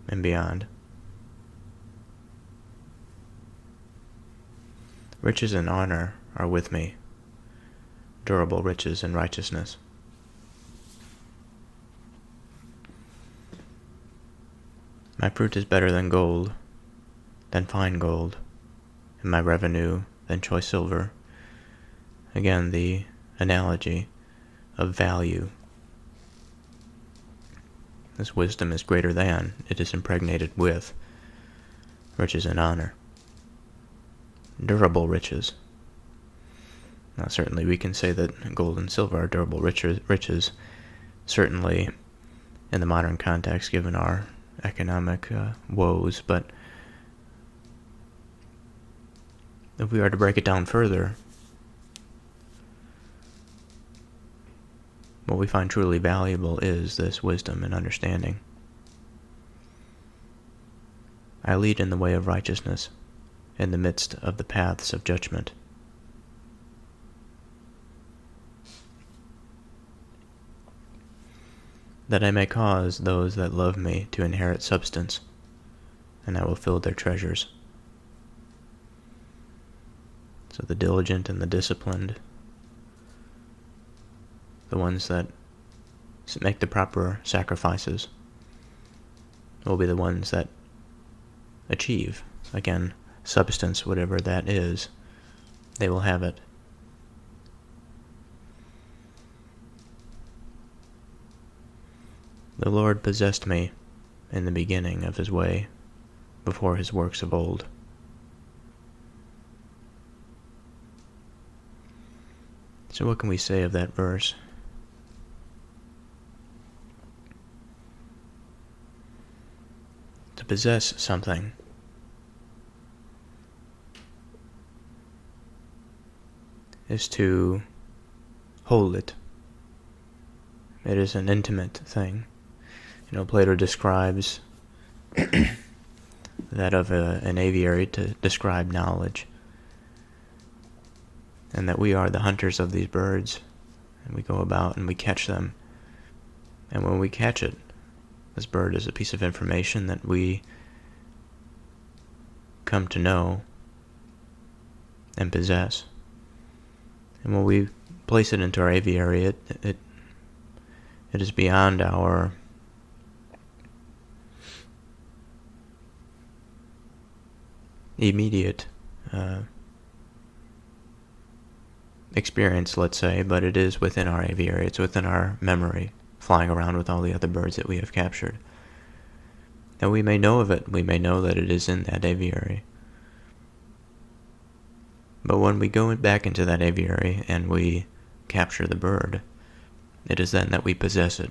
S1: and beyond. Riches and honor are with me, durable riches and righteousness. My fruit is better than gold, than fine gold, and my revenue than choice silver. Again, the analogy of value. This wisdom is greater than, it is impregnated with, riches and honor. Durable riches. Now certainly we can say that gold and silver are durable riches, certainly in the modern context given our economic woes, but if we are to break it down further, what we find truly valuable is this wisdom and understanding. I lead in the way of righteousness, in the midst of the paths of judgment. That I may cause those that love me to inherit substance, and I will fill their treasures. So the diligent and the disciplined, the ones that make the proper sacrifices, will be the ones that achieve, again, substance, whatever that is, they will have it. The Lord possessed me in the beginning of his way, before his works of old. So what can we say of that verse? To possess something is to hold it. It is an intimate thing. Plato describes that of an aviary to describe knowledge, and that we are the hunters of these birds, and we go about and we catch them, and when we catch it, this bird is a piece of information that we come to know and possess, and when we place it into our aviary, it is beyond our immediate experience, let's say, but it is within our aviary, it's within our memory, flying around with all the other birds that we have captured. Now we may know of it, we may know that it is in that aviary, but when we go back into that aviary and we capture the bird, it is then that we possess it.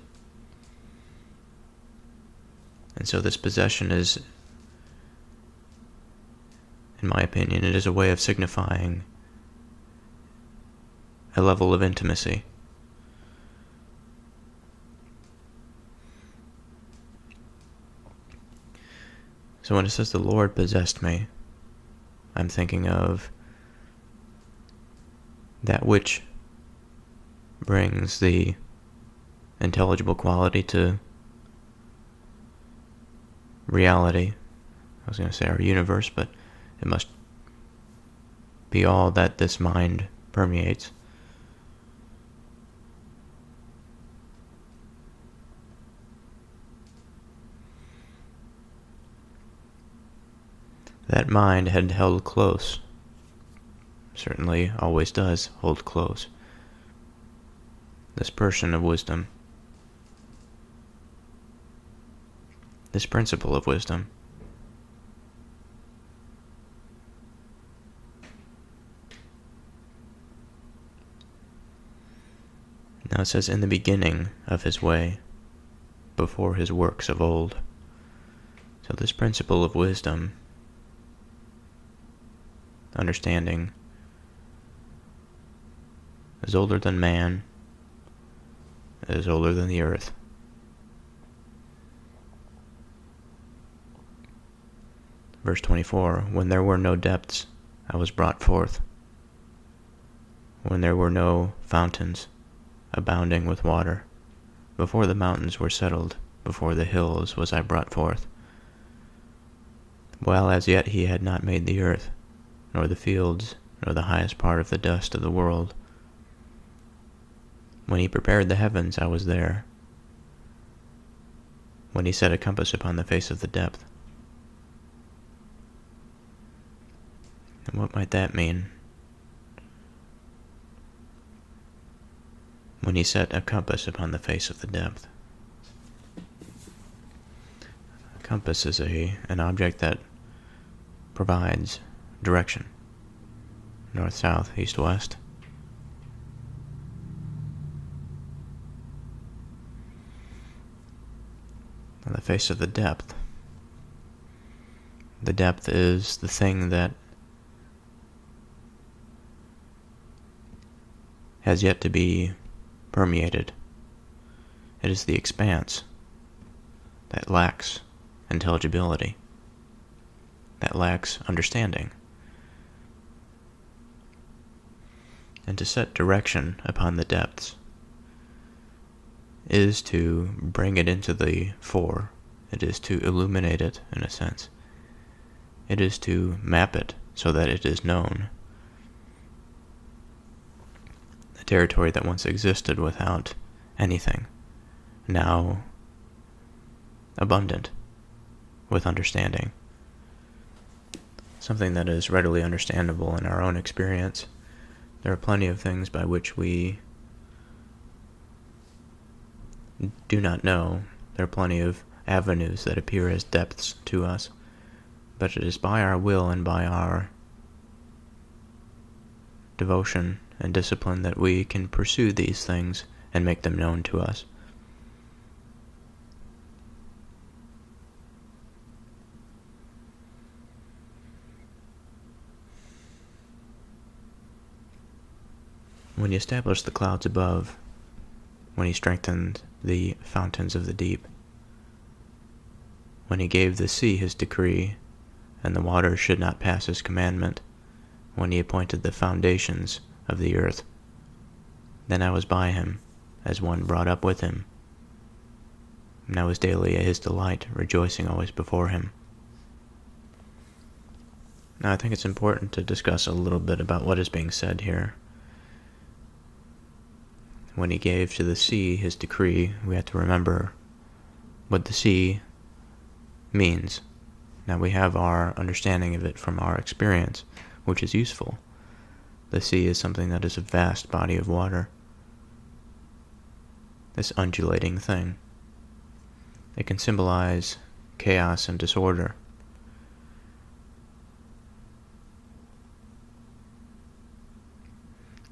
S1: And so this possession is, in my opinion, it is a way of signifying a level of intimacy. So when it says the Lord possessed me, I'm thinking of that which brings the intelligible quality to reality. I was going to say our universe, but it must be all that this mind permeates. That mind had held close, certainly always does hold close, this person of wisdom, this principle of wisdom. Now it says, in the beginning of his way, before his works of old. So this principle of wisdom, understanding, is older than man, is older than the earth. Verse 24, when there were no depths, I was brought forth. When there were no fountains abounding with water, before the mountains were settled, before the hills was I brought forth. While as yet he had not made the earth, nor the fields, nor the highest part of the dust of the world. When he prepared the heavens, I was there. When he set a compass upon the face of the depth. And what might that mean? when he set a compass upon the face of the depth. A compass is an object that provides direction, north, south, east, west. On the face of the depth is the thing that has yet to be permeated. It is the expanse that lacks intelligibility, that lacks understanding. And to set direction upon the depths is to bring it into the fore. It is to illuminate it, in a sense. It is to map it so that it is known. A territory that once existed without anything, now abundant with understanding. Something that is readily understandable in our own experience. There are plenty of things by which we do not know. There are plenty of avenues that appear as depths to us, but it is by our will and by our devotion and discipline that we can pursue these things and make them known to us. When he established the clouds above, when he strengthened the fountains of the deep, when he gave the sea his decree, and the waters should not pass his commandment, when he appointed the foundations of the earth, then I was by him, as one brought up with him, and I was daily his delight, rejoicing always before him. Now I think it's important to discuss a little bit about what is being said here. When he gave to the sea his decree, we have to remember what the sea means. Now we have our understanding of it from our experience, which is useful. The sea is something that is a vast body of water. This undulating thing. It can symbolize chaos and disorder.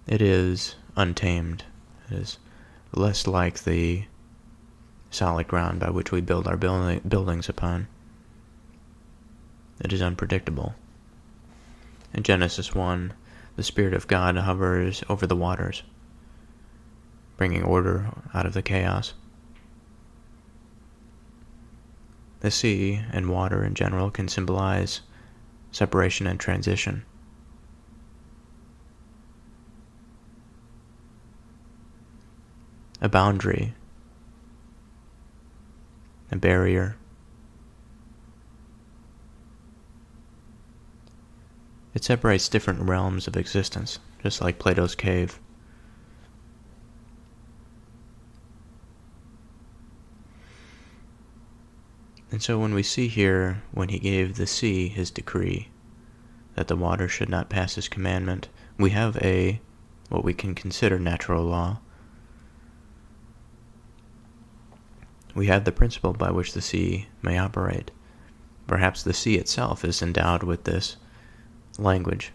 S1: It is untamed. It is less like the solid ground by which we build our buildings upon. It is unpredictable. In Genesis 1, the Spirit of God hovers over the waters, bringing order out of the chaos. The sea and water in general can symbolize separation and transition. A boundary, a barrier. It separates different realms of existence, just like Plato's cave. And so when we see here, when he gave the sea his decree, that the water should not pass his commandment, we have what we can consider natural law. We have the principle by which the sea may operate. Perhaps the sea itself is endowed with this language,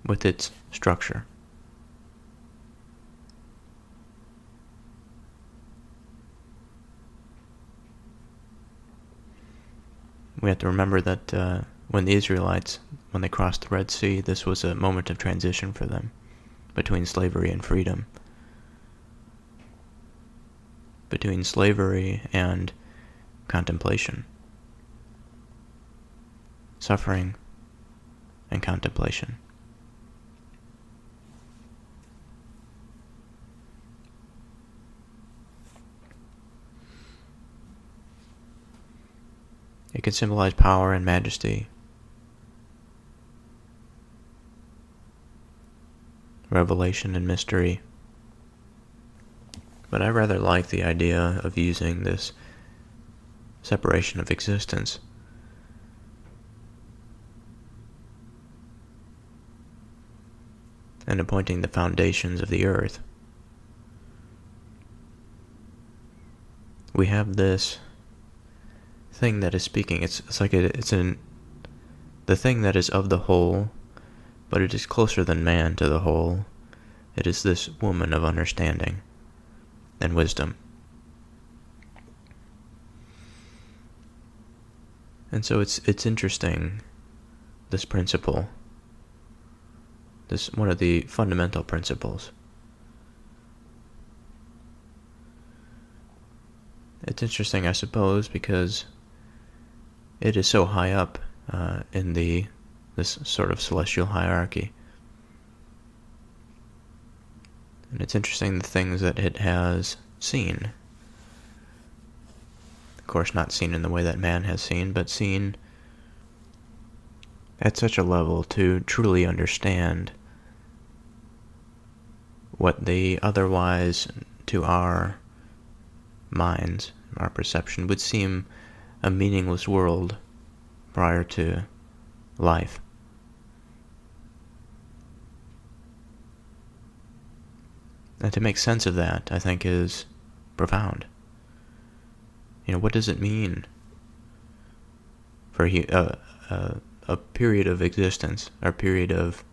S1: with its structure. We have to remember that when the Israelites, when they crossed the Red Sea, this was a moment of transition for them between slavery and freedom. Between slavery and contemplation, suffering and contemplation. It can symbolize power and majesty, revelation and mystery. But I rather like the idea of using this separation of existence and appointing the foundations of the earth. We have this thing that is speaking. It's like the thing that is of the whole, but it is closer than man to the whole. It is this woman of understanding and wisdom. And so it's interesting, this principle, this one of the fundamental principles. It's interesting, I suppose, because it is so high up in this sort of celestial hierarchy. And it's interesting the things that it has seen. Of course, not seen in the way that man has seen, but seen at such a level to truly understand what they otherwise, to our minds, our perception, would seem a meaningless world prior to life. And to make sense of that, I think, is profound. What does it mean for a period of existence, or period of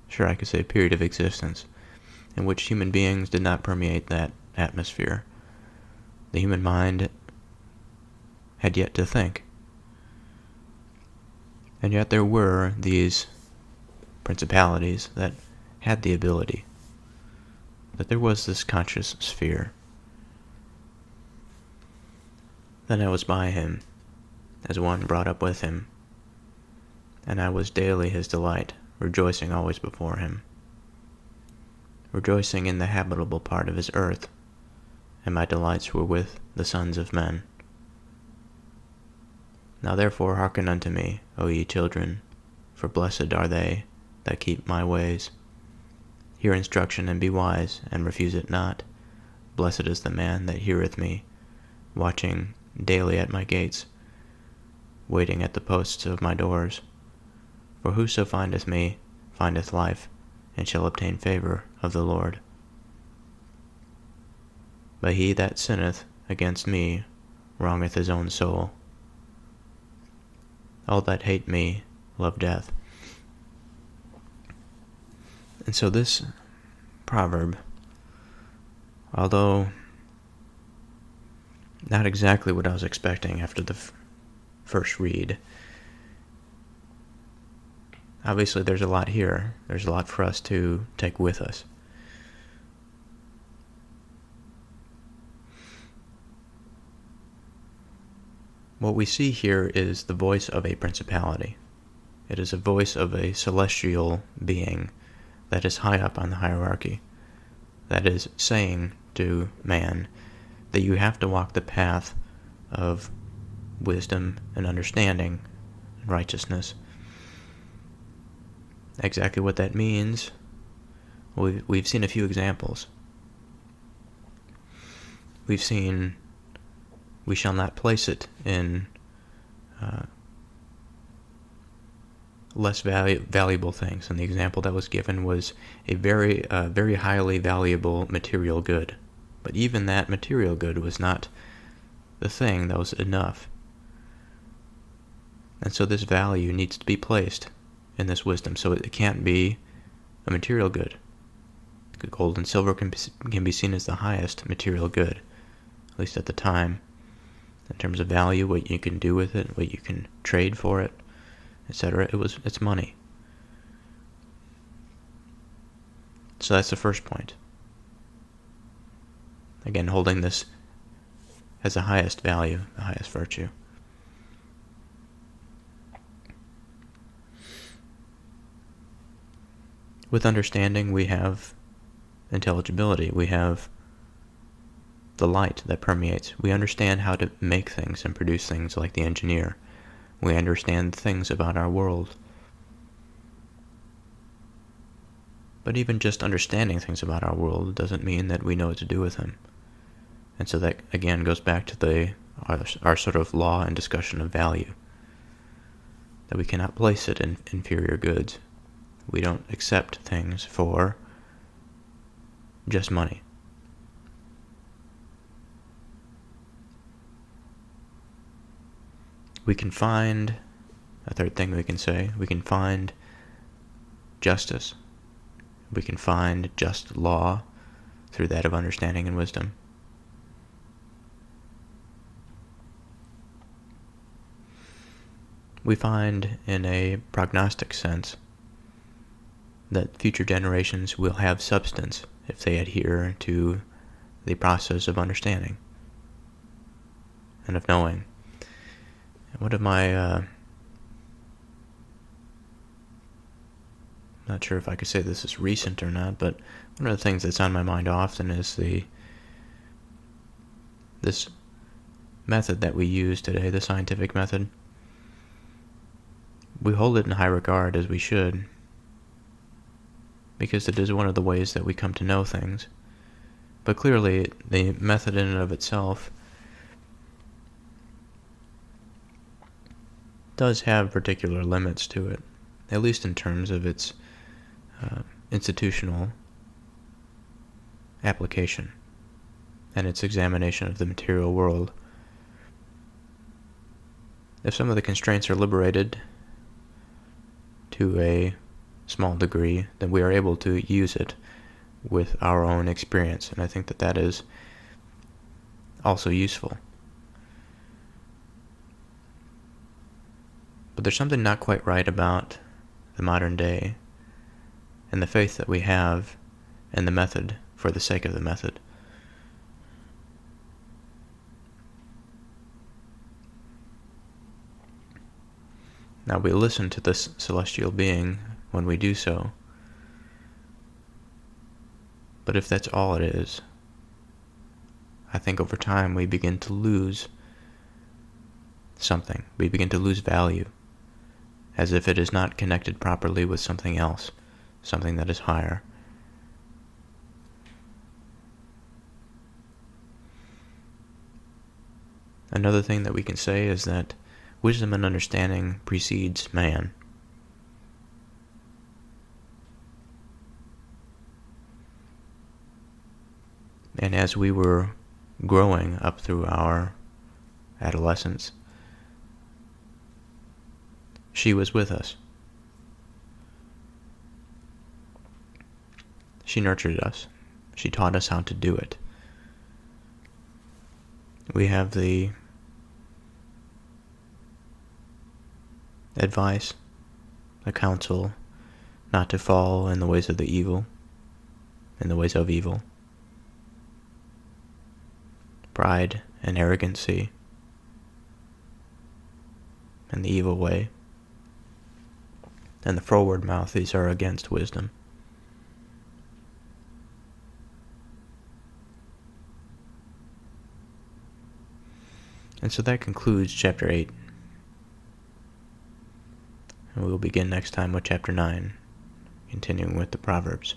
S1: existence, in which human beings did not permeate that atmosphere? The human mind had yet to think. And yet there were these principalities that had the ability, that there was this conscious sphere. Then I was by him, as one brought up with him, and I was daily his delight, rejoicing always before him, rejoicing in the habitable part of his earth, and my delights were with the sons of men. Now therefore hearken unto me, O ye children, for blessed are they that keep my ways. Hear instruction and be wise, and refuse it not. Blessed is the man that heareth me, watching daily at my gates, waiting at the posts of my doors. For whoso findeth me findeth life, and shall obtain favor of the Lord. But he that sinneth against me wrongeth his own soul. All that hate me love death. And so this proverb, although not exactly what I was expecting after the first read, obviously there's a lot here. There's a lot for us to take with us. What we see here is the voice of a principality. It is a voice of a celestial being that is high up on the hierarchy, that is saying to man that you have to walk the path of wisdom and understanding and righteousness. Exactly what that means, we've seen a few examples. We've seen we shall not place it in less valuable things. And the example that was given was a very highly valuable material good. But even that material good was not the thing that was enough. And so this value needs to be placed in this wisdom. So it can't be a material good. Gold and silver can be seen as the highest material good, at least at the time, in terms of value, what you can do with it, what you can trade for it, etc. It's money. So that's the first point. Again, holding this as the highest value, the highest virtue. With understanding, we have intelligibility. We have the light that permeates. We understand how to make things and produce things like the engineer. We understand things about our world. But even just understanding things about our world doesn't mean that we know what to do with them. And so that, again, goes back to our sort of law and discussion of value. That we cannot place it in inferior goods. We don't accept things for just money. We can find, a third thing we can say, we can find justice. We can find just law through that of understanding and wisdom. We find, in a prognostic sense, that future generations will have substance if they adhere to the process of understanding and of knowing. One of my, not sure if I could say this is recent or not, but one of the things that's on my mind often is this method that we use today, the scientific method. We hold it in high regard, as we should, because it is one of the ways that we come to know things. But clearly, the method in and of itself does have particular limits to it, at least in terms of its institutional application and its examination of the material world. If some of the constraints are liberated to a small degree, then we are able to use it with our own experience, and I think that that is also useful. But there's something not quite right about the modern day and the faith that we have in the method for the sake of the method. Now we listen to this celestial being when we do so, but if that's all it is, I think over time we begin to lose something. We begin to lose value, as if it is not connected properly with something else, something that is higher. Another thing that we can say is that wisdom and understanding precedes man. And as we were growing up through our adolescence, she was with us. She nurtured us. She taught us how to do it. We have the advice, the counsel, not to fall in the ways of the evil, in the ways of evil. Pride and arrogancy, and the evil way, and the froward mouth, these are against wisdom. And so that concludes chapter 8. And we will begin next time with chapter 9, continuing with the Proverbs.